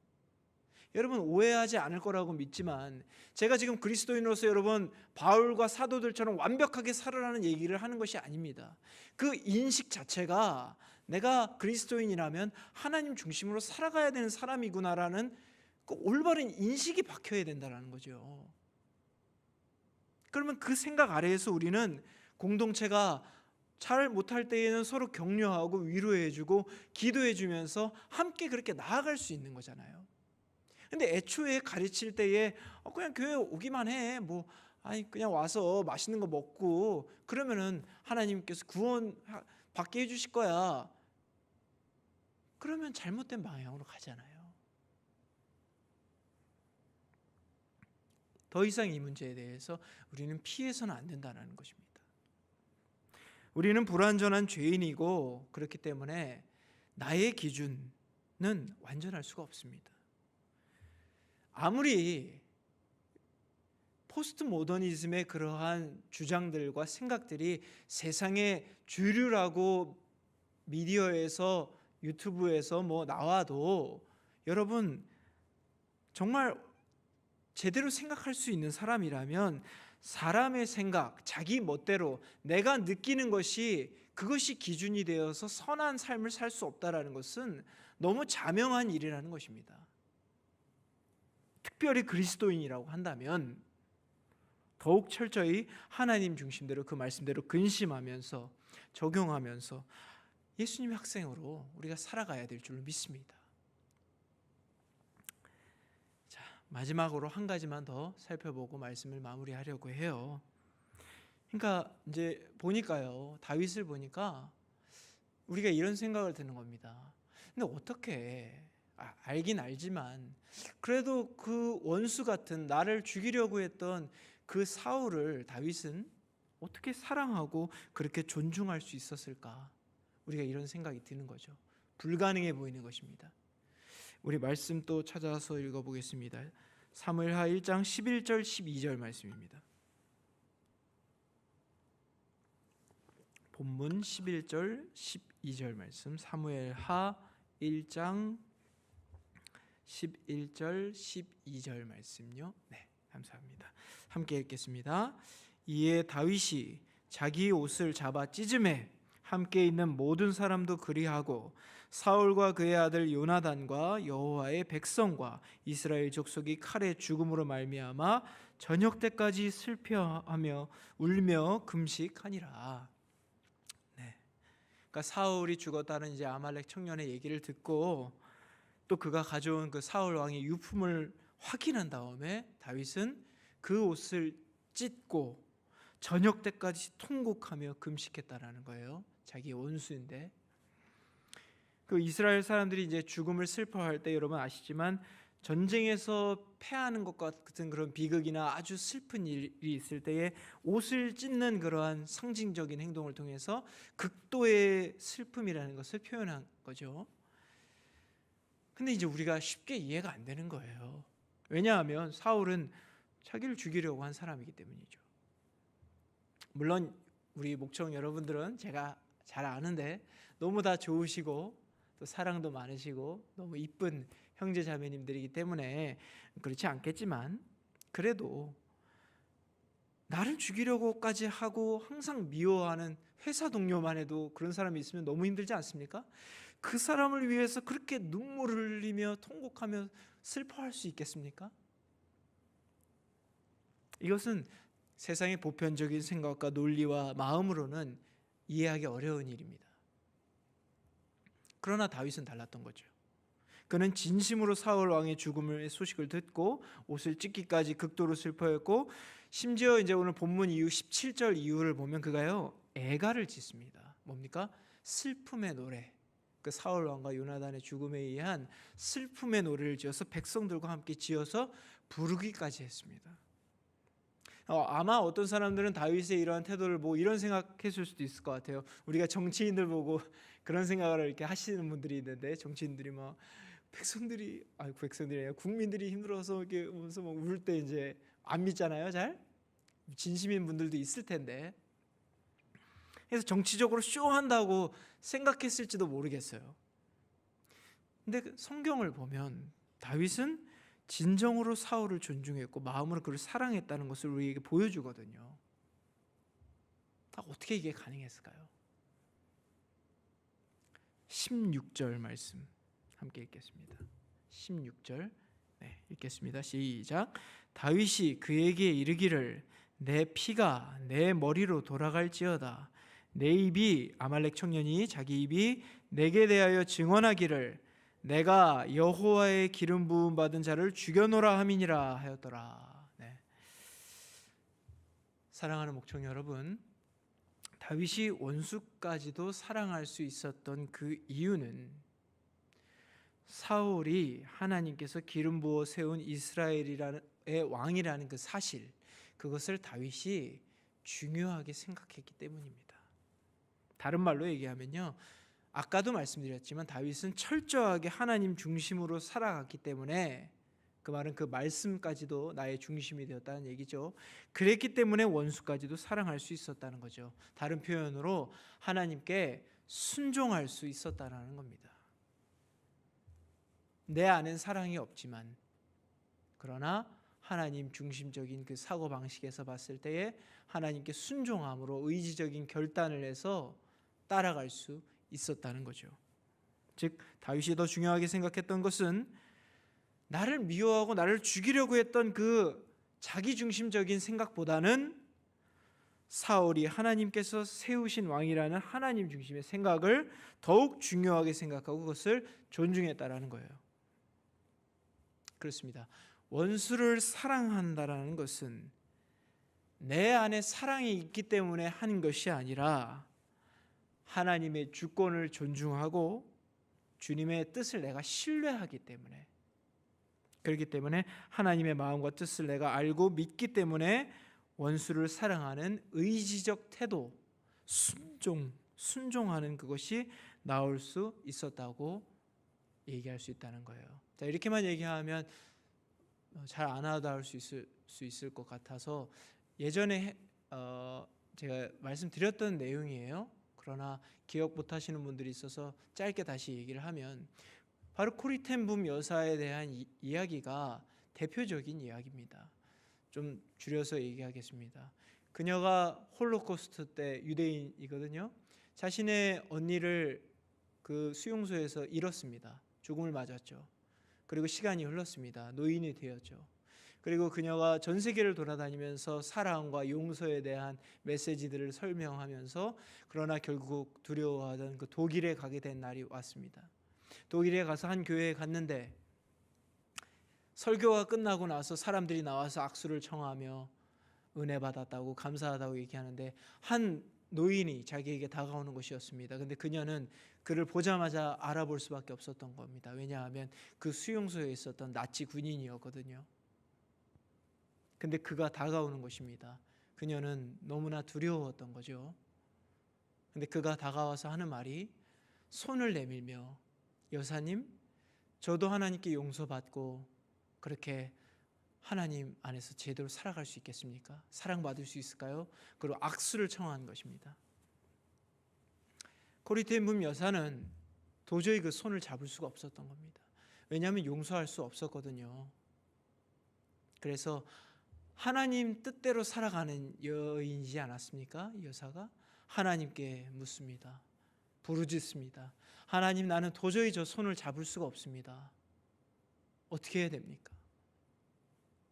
여러분, 오해하지 않을 거라고 믿지만 제가 지금 그리스도인으로서 여러분 바울과 사도들처럼 완벽하게 살아라는 얘기를 하는 것이 아닙니다. 그 인식 자체가 내가 그리스도인이라면 하나님 중심으로 살아가야 되는 사람이구나라는 그 올바른 인식이 박혀야 된다는 거죠. 그러면 그 생각 아래에서 우리는 공동체가 잘 못할 때에는 서로 격려하고 위로해주고 기도해주면서 함께 그렇게 나아갈 수 있는 거잖아요. 근데 애초에 가르칠 때에 그냥 교회 오기만 해, 그냥 와서 맛있는 거 먹고 그러면은 하나님께서 구원 받게 해주실 거야, 그러면 잘못된 방향으로 가잖아요. 더 이상 이 문제에 대해서 우리는 피해서는 안 된다는 것입니다. 우리는 불완전한 죄인이고 그렇기 때문에 나의 기준은 완전할 수가 없습니다. 아무리 포스트 모더니즘의 그러한 주장들과 생각들이 세상의 주류라고 미디어에서 유튜브에서 나와도 여러분 정말 제대로 생각할 수 있는 사람이라면 사람의 생각, 자기 멋대로 내가 느끼는 것이 그것이 기준이 되어서 선한 삶을 살 수 없다라는 것은 너무 자명한 일이라는 것입니다. 특별히 그리스도인이라고 한다면 더욱 철저히 하나님 중심대로 그 말씀대로 근심하면서 적용하면서 예수님의 학생으로 우리가 살아가야 될 줄로 믿습니다. 자, 마지막으로 한 가지만 더 살펴보고 말씀을 마무리하려고 해요. 그러니까 이제 보니까요, 다윗을 보니까 우리가 이런 생각을 드는 겁니다. 근데 어떻게 알긴 알지만 그래도 그 원수 같은 나를 죽이려고 했던 그 사울을 다윗은 어떻게 사랑하고 그렇게 존중할 수 있었을까? 우리가 이런 생각이 드는 거죠. 불가능해 보이는 것입니다. 우리 말씀 또 찾아서 읽어보겠습니다. 사무엘하 1장 11절 12절 말씀입니다. 본문 11절 12절 말씀, 사무엘하 1장 11절 12절 말씀요. 네, 감사합니다. 함께 읽겠습니다. 이에 다윗이 자기 옷을 잡아 찢음에 함께 있는 모든 사람도 그리하고 사울과 그의 아들 요나단과 여호와의 백성과 이스라엘 족속이 칼의 죽음으로 말미암아 저녁 때까지 슬퍼하며 울며 금식하니라. 네. 그러니까 사울이 죽었다는 이제 아말렉 청년의 얘기를 듣고 또 그가 가져온 그 사울 왕의 유품을 확인한 다음에 다윗은 그 옷을 찢고 저녁 때까지 통곡하며 금식했다라는 거예요. 자기 원수인데 그 이스라엘 사람들이 이제 죽음을 슬퍼할 때 여러분 아시지만 전쟁에서 패하는 것과 같은 그런 비극이나 아주 슬픈 일이 있을 때에 옷을 찢는 그러한 상징적인 행동을 통해서 극도의 슬픔이라는 것을 표현한 거죠. 근데 이제 우리가 쉽게 이해가 안 되는 거예요. 왜냐하면 사울은 자기를 죽이려고 한 사람이기 때문이죠. 물론 우리 목청 여러분들은 제가 잘 아는데 너무 다 좋으시고 또 사랑도 많으시고 너무 이쁜 형제 자매님들이기 때문에 그렇지 않겠지만 그래도 나를 죽이려고까지 하고 항상 미워하는 회사 동료만 해도 그런 사람이 있으면 너무 힘들지 않습니까? 그 사람을 위해서 그렇게 눈물을 흘리며 통곡하며 슬퍼할 수 있겠습니까? 이것은 세상의 보편적인 생각과 논리와 마음으로는 이해하기 어려운 일입니다. 그러나 다윗은 달랐던 거죠. 그는 진심으로 사울 왕의 죽음의 소식을 듣고 옷을 찢기까지 극도로 슬퍼했고 심지어 이제 오늘 본문 이후 17절 이후를 보면 그가요 애가를 짓습니다. 뭡니까? 슬픔의 노래. 그 사울 왕과 요나단의 죽음에 의한 슬픔의 노래를 지어서 백성들과 함께 지어서 부르기까지 했습니다. 아마 어떤 사람들은 다윗의 이러한 태도를 보고 이런 생각했을 수도 있을 것 같아요. 우리가 정치인들 보고 그런 생각을 이렇게 하시는 분들이 있는데 정치인들이 막 백성들이 아니라 국민들이 힘들어서 이렇게 막 울 때 이제 안 믿잖아요, 잘 진심인 분들도 있을 텐데. 그래서 정치적으로 쇼한다고 생각했을지도 모르겠어요. 근데 성경을 보면 다윗은 진정으로 사울을 존중했고 마음으로 그를 사랑했다는 것을 우리에게 보여주거든요. 어떻게 이게 가능했을까요? 16절 말씀 함께 읽겠습니다. 16절 네, 읽겠습니다. 시작. 다윗이 그에게 이르기를 내 피가 내 머리로 돌아갈지어다. 내 입이 아말렉 청년이 자기 입이 내게 대하여 증언하기를 내가 여호와의 기름 부음 받은 자를 죽여노라 함이니라 하였더라. 네. 사랑하는 목청 여러분, 다윗이 원수까지도 사랑할 수 있었던 그 이유는 사울이 하나님께서 기름 부어 세운 이스라엘의 왕이라는 그 사실, 그것을 다윗이 중요하게 생각했기 때문입니다. 다른 말로 얘기하면요, 아까도 말씀드렸지만 다윗은 철저하게 하나님 중심으로 살아갔기 때문에 그 말은 그 말씀까지도 나의 중심이 되었다는 얘기죠. 그랬기 때문에 원수까지도 사랑할 수 있었다는 거죠. 다른 표현으로 하나님께 순종할 수 있었다는 겁니다. 내 안엔 사랑이 없지만 그러나 하나님 중심적인 그 사고 방식에서 봤을 때에 하나님께 순종함으로 의지적인 결단을 해서 따라갈 수 있었다는 거죠. 즉 다윗이 더 중요하게 생각했던 것은 나를 미워하고 나를 죽이려고 했던 그 자기 중심적인 생각보다는 사울이 하나님께서 세우신 왕이라는 하나님 중심의 생각을 더욱 중요하게 생각하고 그것을 존중했다라는 거예요. 그렇습니다. 원수를 사랑한다라는 것은 내 안에 사랑이 있기 때문에 하는 것이 아니라 하나님의 주권을 존중하고 주님의 뜻을 내가 신뢰하기 때문에, 그렇기 때문에 하나님의 마음과 뜻을 내가 알고 믿기 때문에 원수를 사랑하는 의지적 태도, 순종하는 그것이 나올 수 있었다고 얘기할 수 있다는 거예요. 자, 이렇게만 얘기하면 잘 안 와닿을 수 있을 것 같아서 예전에 제가 말씀드렸던 내용이에요. 그러나 기억 못하시는 분들이 있어서 짧게 다시 얘기를 하면 바로 코리텐붐 여사에 대한 이야기가 대표적인 이야기입니다. 좀 줄여서 얘기하겠습니다. 그녀가 홀로코스트 때 유대인이거든요. 자신의 언니를 그 수용소에서 잃었습니다. 죽음을 맞았죠. 그리고 시간이 흘렀습니다. 노인이 되었죠. 그리고 그녀가 전 세계를 돌아다니면서 사랑과 용서에 대한 메시지들을 설명하면서 그러나 결국 두려워하던 그 독일에 가게 된 날이 왔습니다. 독일에 가서 한 교회에 갔는데 설교가 끝나고 나서 사람들이 나와서 악수를 청하며 은혜 받았다고 감사하다고 얘기하는데 한 노인이 자기에게 다가오는 것이었습니다. 근데 그녀는 그를 보자마자 알아볼 수밖에 없었던 겁니다. 왜냐하면 그 수용소에 있었던 나치 군인이었거든요. 근데 그가 다가오는 것입니다. 그녀는 너무나 두려웠던 거죠. 근데 그가 다가와서 하는 말이 손을 내밀며 여사님, 저도 하나님께 용서받고 그렇게 하나님 안에서 제대로 살아갈 수 있겠습니까? 사랑받을 수 있을까요? 그리고 악수를 청한 것입니다. 코리텐붐 여사는 도저히 그 손을 잡을 수가 없었던 겁니다. 왜냐하면 용서할 수 없었거든요. 그래서 하나님 뜻대로 살아가는 여인이지 않았습니까? 이 여사가 하나님께 묻습니다. 부르짖습니다. 하나님, 나는 도저히 저 손을 잡을 수가 없습니다. 어떻게 해야 됩니까?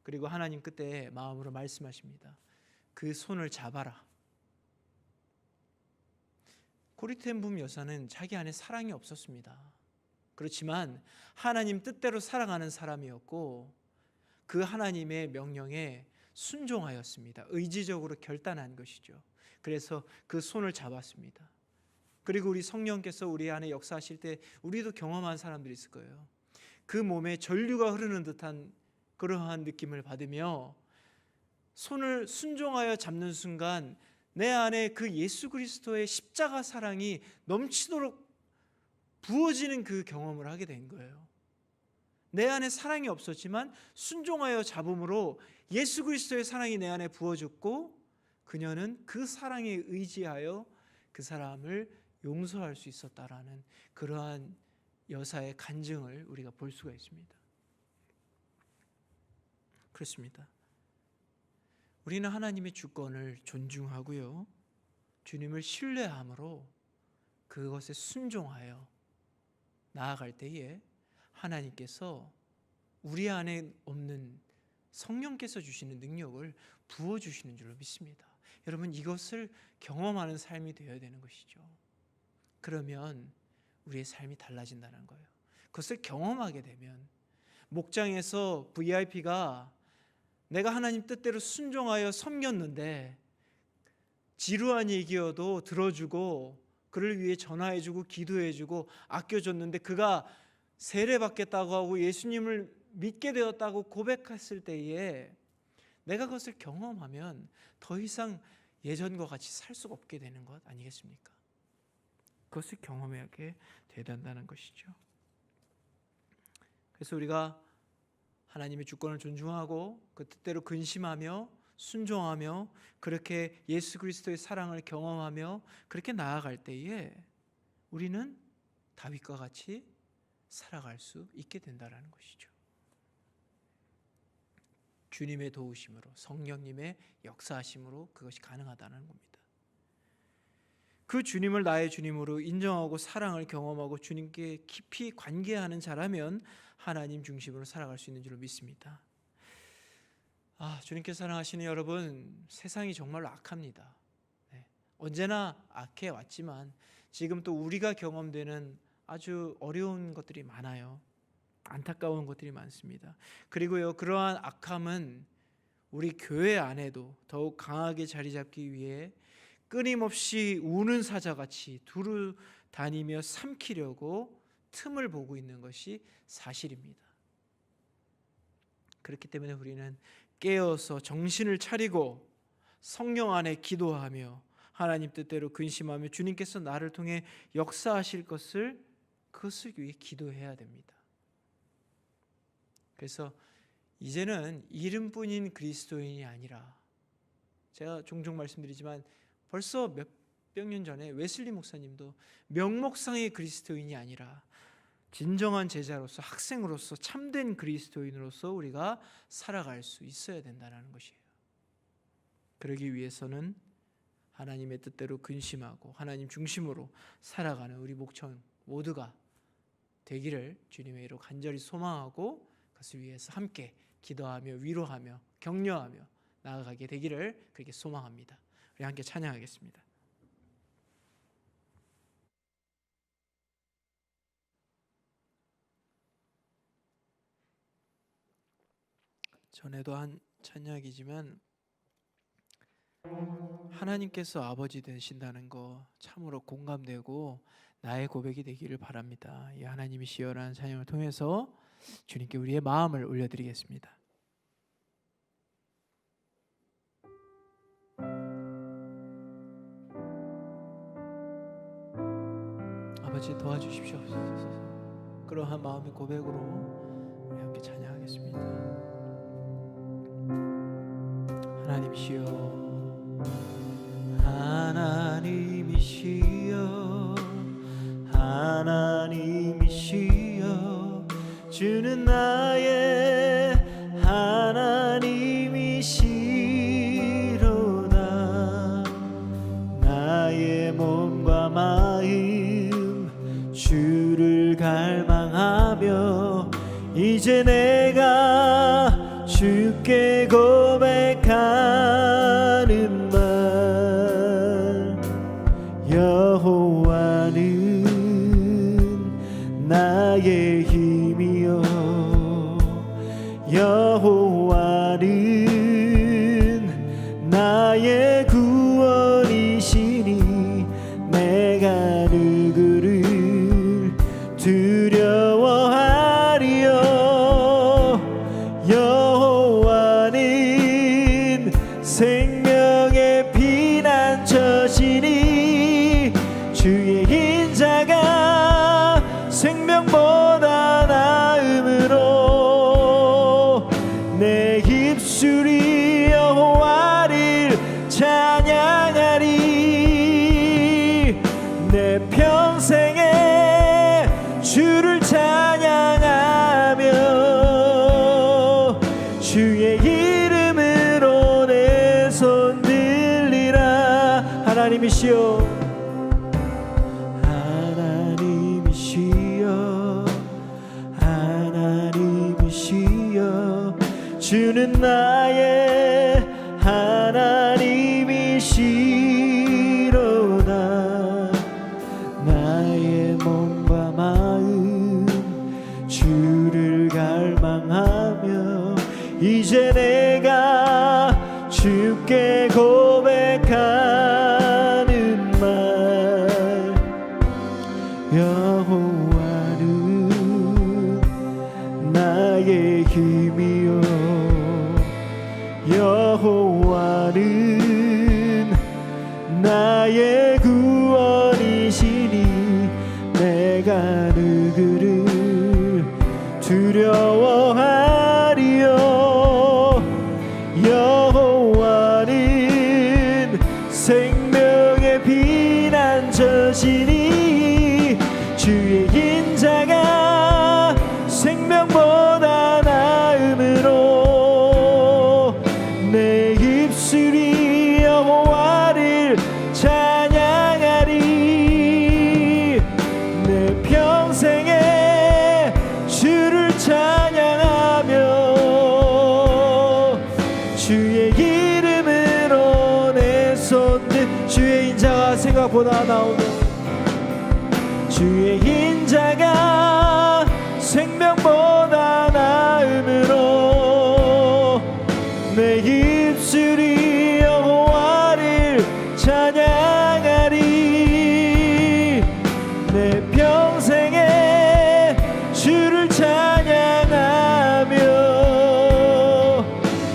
그리고 하나님 그때 마음으로 말씀하십니다. 그 손을 잡아라. 코리텐붐 여사는 자기 안에 사랑이 없었습니다. 그렇지만 하나님 뜻대로 살아가는 사람이었고 그 하나님의 명령에 순종하였습니다. 의지적으로 결단한 것이죠. 그래서 그 손을 잡았습니다. 그리고 우리 성령께서 우리 안에 역사하실 때 우리도 경험한 사람들이 있을 거예요. 그 몸에 전류가 흐르는 듯한 그러한 느낌을 받으며 손을 순종하여 잡는 순간 내 안에 그 예수 그리스도의 십자가 사랑이 넘치도록 부어지는 그 경험을 하게 된 거예요. 내 안에 사랑이 없었지만 순종하여 잡음으로 예수 그리스도의 사랑이 내 안에 부어졌고 그녀는 그 사랑에 의지하여 그 사람을 용서할 수 있었다라는 그러한 여사의 간증을 우리가 볼 수가 있습니다. 그렇습니다. 우리는 하나님의 주권을 존중하고요. 주님을 신뢰함으로 그것에 순종하여 나아갈 때에 하나님께서 우리 안에 없는 성령께서 주시는 능력을 부어주시는 줄로 믿습니다. 여러분, 이것을 경험하는 삶이 되어야 되는 것이죠. 그러면 우리의 삶이 달라진다는 거예요. 그것을 경험하게 되면 목장에서 VIP가 내가 하나님 뜻대로 순종하여 섬겼는데 지루한 얘기여도 들어주고 그를 위해 전화해주고 기도해주고 아껴줬는데 그가 세례받겠다고 하고 예수님을 믿게 되었다고 고백했을 때에 내가 그것을 경험하면 더 이상 예전과 같이 살 수가 없게 되는 것 아니겠습니까? 그것을 경험하게 돼야 된다는 것이죠. 그래서 우리가 하나님의 주권을 존중하고 그 뜻대로 근심하며 순종하며 그렇게 예수 그리스도의 사랑을 경험하며 그렇게 나아갈 때에 우리는 다윗과 같이 살아갈 수 있게 된다는 것이죠. 주님의 도우심으로, 성령님의 역사하심으로 그것이 가능하다는 겁니다. 그 주님을 나의 주님으로 인정하고 사랑을 경험하고 주님께 깊이 관계하는 자라면 하나님 중심으로 살아갈 수 있는 줄로 믿습니다. 주님께 사랑하시는 여러분, 세상이 정말로 악합니다. 언제나 악해 왔지만 지금 또 우리가 경험되는 아주 어려운 것들이 많아요. 안타까운 것들이 많습니다. 그리고요, 그러한 악함은 우리 교회 안에도 더욱 강하게 자리 잡기 위해 끊임없이 우는 사자같이 두루 다니며 삼키려고 틈을 보고 있는 것이 사실입니다. 그렇기 때문에 우리는 깨어서 정신을 차리고 성령 안에 기도하며 하나님 뜻대로 근심하며 주님께서 나를 통해 역사하실 것을 그것을 위해 기도해야 됩니다. 그래서 이제는 이름뿐인 그리스도인이 아니라, 제가 종종 말씀드리지만 벌써 몇백 년 전에 웨슬리 목사님도 명목상의 그리스도인이 아니라 진정한 제자로서, 학생으로서, 참된 그리스도인으로서 우리가 살아갈 수 있어야 된다는 것이에요. 그러기 위해서는 하나님의 뜻대로 근심하고 하나님 중심으로 살아가는 우리 목청 모두가 되기를 주님의 이름으로 간절히 소망하고 그것을 위해서 함께 기도하며 위로하며 격려하며 나아가게 되기를 그렇게 소망합니다. 우리 함께 찬양하겠습니다. 전에도 한 찬양이지만 하나님께서 아버지 되신다는 거 참으로 공감되고 나의 고백이 되기를 바랍니다. 이 하나님이시여라는 찬양을 통해서 주님께 우리의 마음을 올려드리겠습니다. 아버지 도와주십시오. 그러한 마음의 고백으로 우리 함께 찬양하겠습니다. 하나님이시여, 하나님이시여, 하나님이시여, 주는 나의 하나님이시로다. 나의 몸과 마음 주를 갈망하며 이제 내가 주께 고백하는 말, 여호와는 나의 힘이요, 여호와는 나의 구원이시니 내가 누구를 두려워하리요. 여호와는 생명의 피난처시니 주의 인자가 생명보다 나음으로 내 입술이 여호와를 찬양하리. 내 평생에 주를 찬양하며 주의 이름으로 내 손 들리라. 하나님이시여, 하나님이시여, 하나님이시여, 주는 나의 하나님이시로다. 나의 몸과 마음 주를 갈망하며 이제 내가 주께 고백하는 말, 여호와는 나의 힘이요, 여호와는 나의 구원이시니 내가 누구를 두려워하리요. 여호와는 생명의 피난처시니 주의 인자가 생명보다 나음으로 나오며 주의 인자가 생명보다 나음으로 내 입술이 여호와를 찬양하리. 내 평생에 주를 찬양하며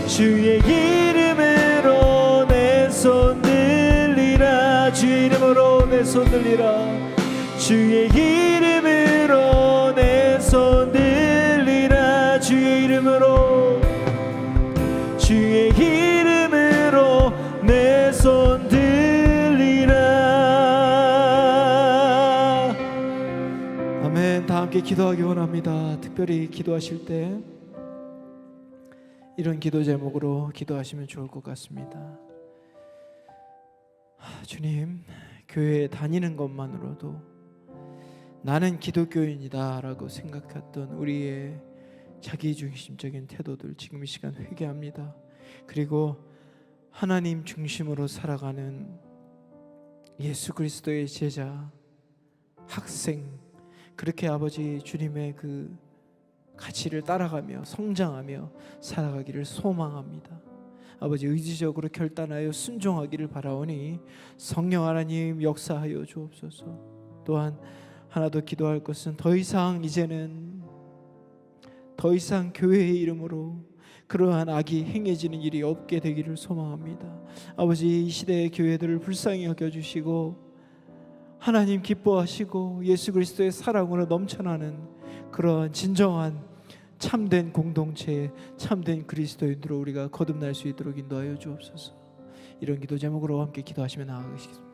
주의 이름으로 내 손 들리라. 주의 이름으로 내 손 들리라. 주의 이름으로 내 손 들리라. 주의 이름으로 주의 이름으로 내 손 들리라. 아멘. 다 함께 기도하기 원합니다. 특별히 기도하실 때 이런 기도 제목으로 기도하시면 좋을 것 같습니다. 주님, 교회에 다니는 것만으로도 나는 기독교인이다 라고 생각했던 우리의 자기중심적인 태도들 지금 이 시간 회개합니다. 그리고 하나님 중심으로 살아가는 예수 그리스도의 제자, 학생, 그렇게 아버지 주님의 그 가치를 따라가며 성장하며 살아가기를 소망합니다. 아버지 의지적으로 결단하여 순종하기를 바라오니 성령 하나님 역사하여 주옵소서. 또한 하나 더 기도할 것은 더 이상 교회의 이름으로 그러한 악이 행해지는 일이 없게 되기를 소망합니다. 아버지 이 시대의 교회들을 불쌍히 여겨주시고 하나님 기뻐하시고 예수 그리스도의 사랑으로 넘쳐나는 그러한 진정한 참된 공동체에 참된 그리스도인으로 우리가 거듭날 수 있도록 인도하여 주옵소서. 이런 기도 제목으로 함께 기도하시며 나아가시겠습니다.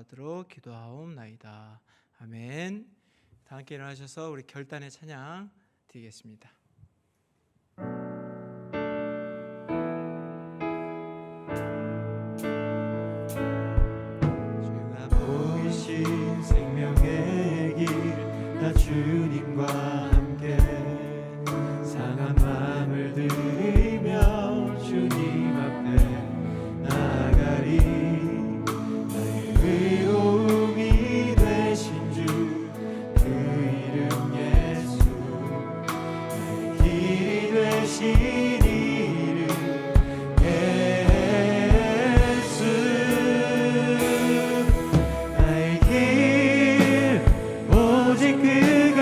받도록 기도하옵나이다. 아멘. 다 함께 일어나셔서 우리 결단의 찬양 드리겠습니다. 주가 보이신 생명의 길 나 주님과 함께 상한 마음을 들이며 주님 앞에 나아가리. 나의 의로움이 되신 주 그 이름 예수, 나의 길이 되신 이름 예수. 나의 길 오직 그가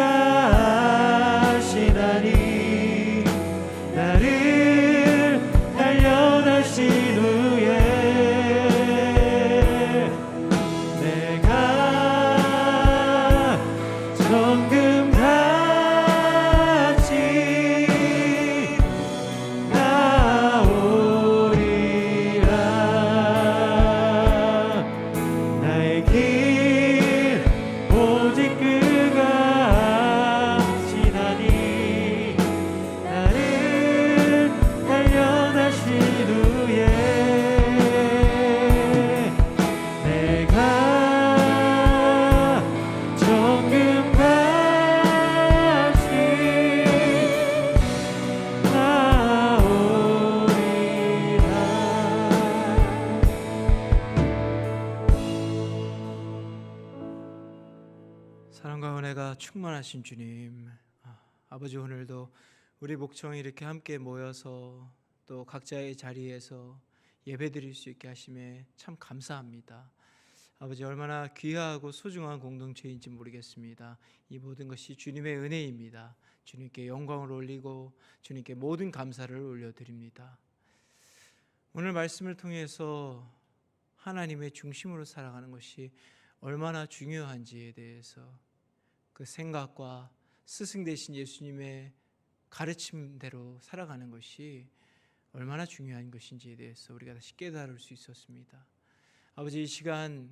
아시나니. 나를 단련하신 후에 내가 정금같이 나오리라. 나의 길 오직 그가 아시나니. 나를 단련하신 후에 내가 정금같이 나오리라. 사랑과 은혜가 충만하신 주님, 아버지, 오늘도 우리 목청이 이렇게 함께 모여서 또 각자의 자리에서 예배드릴 수 있게 하심에 참 감사합니다. 아버지, 얼마나 귀하고 소중한 공동체인지 모르겠습니다. 이 모든 것이 주님의 은혜입니다. 주님께 영광을 올리고 주님께 모든 감사를 올려드립니다. 오늘 말씀을 통해서 하나님의 중심으로 살아가는 것이 얼마나 중요한지에 대해서 그 생각과 스승 되신 예수님의 가르침대로 살아가는 것이 얼마나 중요한 것인지에 대해서 우리가 다시 깨달을 수 있었습니다. 아버지, 이 시간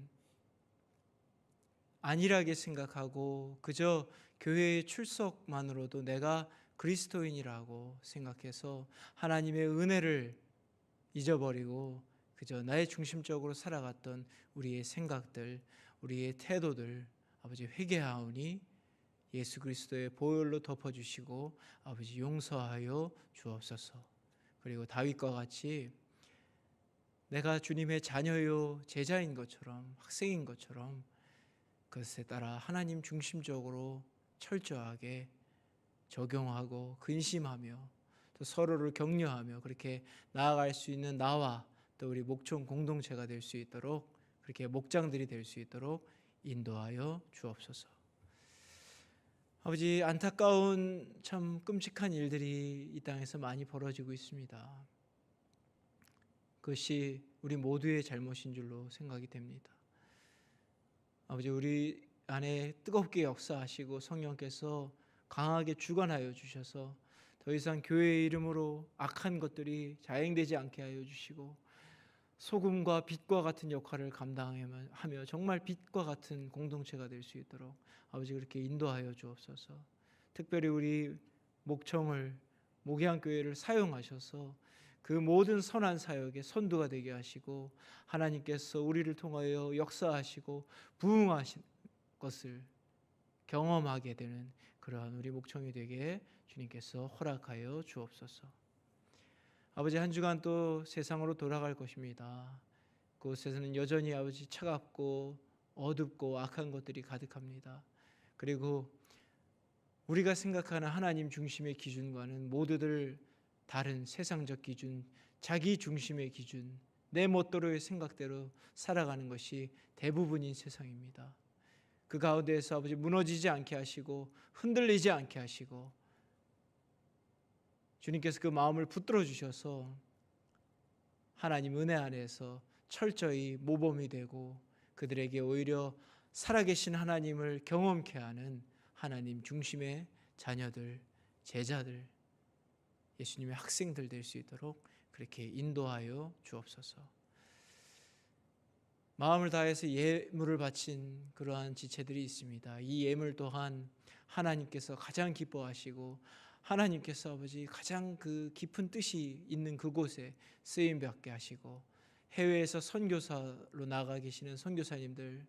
안일하게 생각하고 그저 교회의 출석만으로도 내가 그리스도인이라고 생각해서 하나님의 은혜를 잊어버리고 그저 나의 중심적으로 살아갔던 우리의 생각들, 우리의 태도들, 아버지 회개하오니 예수 그리스도의 보혈로 덮어주시고 아버지 용서하여 주옵소서. 그리고 다윗과 같이 내가 주님의 자녀요 제자인 것처럼, 학생인 것처럼 그것에 따라 하나님 중심적으로 철저하게 적용하고 근심하며 또 서로를 격려하며 그렇게 나아갈 수 있는 나와 또 우리 목청 공동체가 될 수 있도록, 그렇게 목장들이 될 수 있도록 인도하여 주옵소서. 아버지, 안타까운 참 끔찍한 일들이 이 땅에서 많이 벌어지고 있습니다. 그것이 우리 모두의 잘못인 줄로 생각이 됩니다. 아버지, 우리 안에 뜨겁게 역사하시고 성령께서 강하게 주관하여 주셔서 더 이상 교회의 이름으로 악한 것들이 자행되지 않게 하여 주시고 소금과 빛과 같은 역할을 감당하며 정말 빛과 같은 공동체가 될 수 있도록 아버지 그렇게 인도하여 주옵소서. 특별히 우리 목청을, 목양교회를 사용하셔서 그 모든 선한 사역의 선두가 되게 하시고 하나님께서 우리를 통하여 역사하시고 부흥하신 것을 경험하게 되는 그러한 우리 목청이 되게 주님께서 허락하여 주옵소서. 아버지, 한 주간 또 세상으로 돌아갈 것입니다. 그곳에서는 여전히 아버지 차갑고 어둡고 악한 것들이 가득합니다. 그리고 우리가 생각하는 하나님 중심의 기준과는 모두들 다른 세상적 기준, 자기 중심의 기준, 내 멋대로의 생각대로 살아가는 것이 대부분인 세상입니다. 그 가운데에서 아버지 무너지지 않게 하시고 흔들리지 않게 하시고 주님께서 그 마음을 붙들어 주셔서 하나님 은혜 안에서 철저히 모범이 되고 그들에게 오히려 살아계신 하나님을 경험케 하는 하나님 중심의 자녀들, 제자들, 예수님의 학생들 될 수 있도록 그렇게 인도하여 주옵소서. 마음을 다해서 예물을 바친 그러한 지체들이 있습니다. 이 예물 또한 하나님께서 가장 기뻐하시고 하나님께서 아버지 가장 그 깊은 뜻이 있는 그곳에 쓰임 받게 하시고 해외에서 선교사로 나가 계시는 선교사님들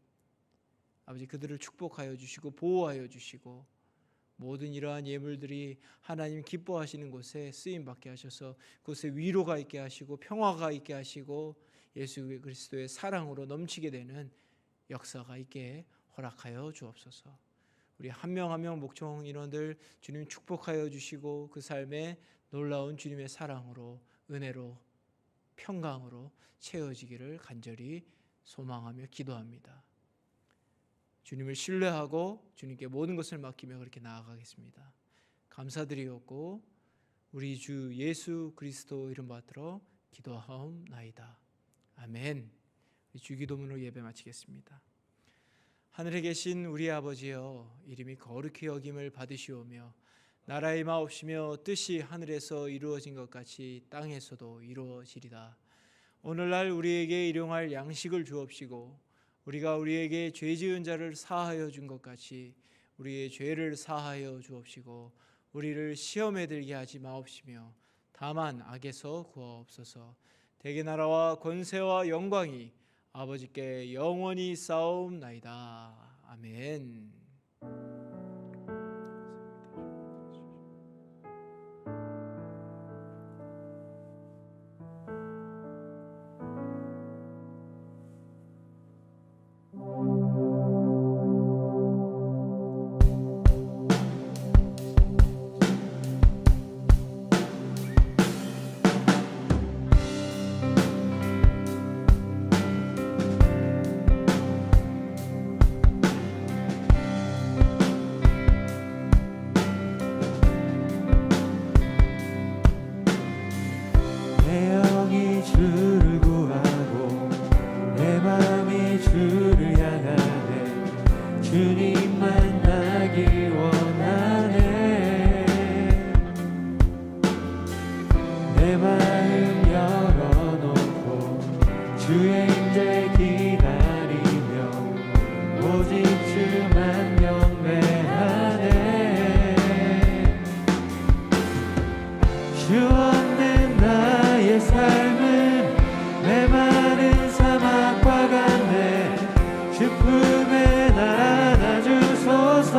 아버지 그들을 축복하여 주시고 보호하여 주시고 모든 이러한 예물들이 하나님 기뻐하시는 곳에 쓰임 받게 하셔서 그곳에 위로가 있게 하시고 평화가 있게 하시고 예수 그리스도의 사랑으로 넘치게 되는 역사가 있게 허락하여 주옵소서. 우리 한 명 한 명 목청 인원들 주님 축복하여 주시고 그 삶에 놀라운 주님의 사랑으로 은혜로 평강으로 채워지기를 간절히 소망하며 기도합니다. 주님을 신뢰하고 주님께 모든 것을 맡기며 그렇게 나아가겠습니다. 감사드리옵고 우리 주 예수 그리스도 이름 받들어 기도하옵나이다. 아멘. 주기도문으로 예배 마치겠습니다. 하늘에 계신 우리 아버지여, 이름이 거룩히 여김을 받으시오며 나라의 마옵시며 뜻이 하늘에서 이루어진 것 같이 땅에서도 이루어지리다. 오늘날 우리에게 일용할 양식을 주옵시고 우리가 우리에게 죄 지은 자를 사하여 준 것 같이 우리의 죄를 사하여 주옵시고 우리를 시험에 들게 하지 마옵시며 다만 악에서 구하옵소서. 대개 나라와 권세와 영광이 아버지께 영원히 싸움나이다. 아멘. 내 영이 주를 구하고 내 마음이 주를 향하네. 주님 만나기 원하네. 내 마음 열어놓고 주의 임재 기다리며 오직 주만 경배하네. 주 없는 나의 삶은 메마른 사막과 같네. 주 품에 날 안아주소서.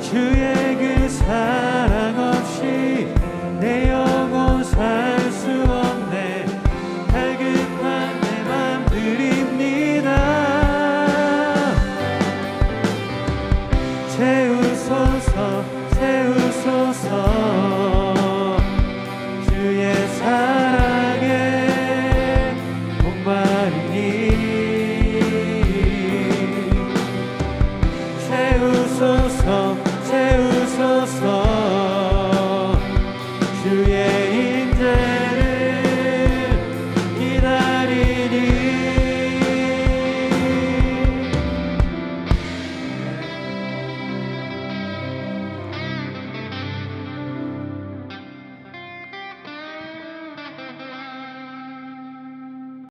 주의 그 사랑 없이 내 영혼 살 수 없네. 갈급한 내 맘 드립니다. 채우소서 채우소서. 주의 사랑에 목마르니 채우소서 채우소서. 주의 임재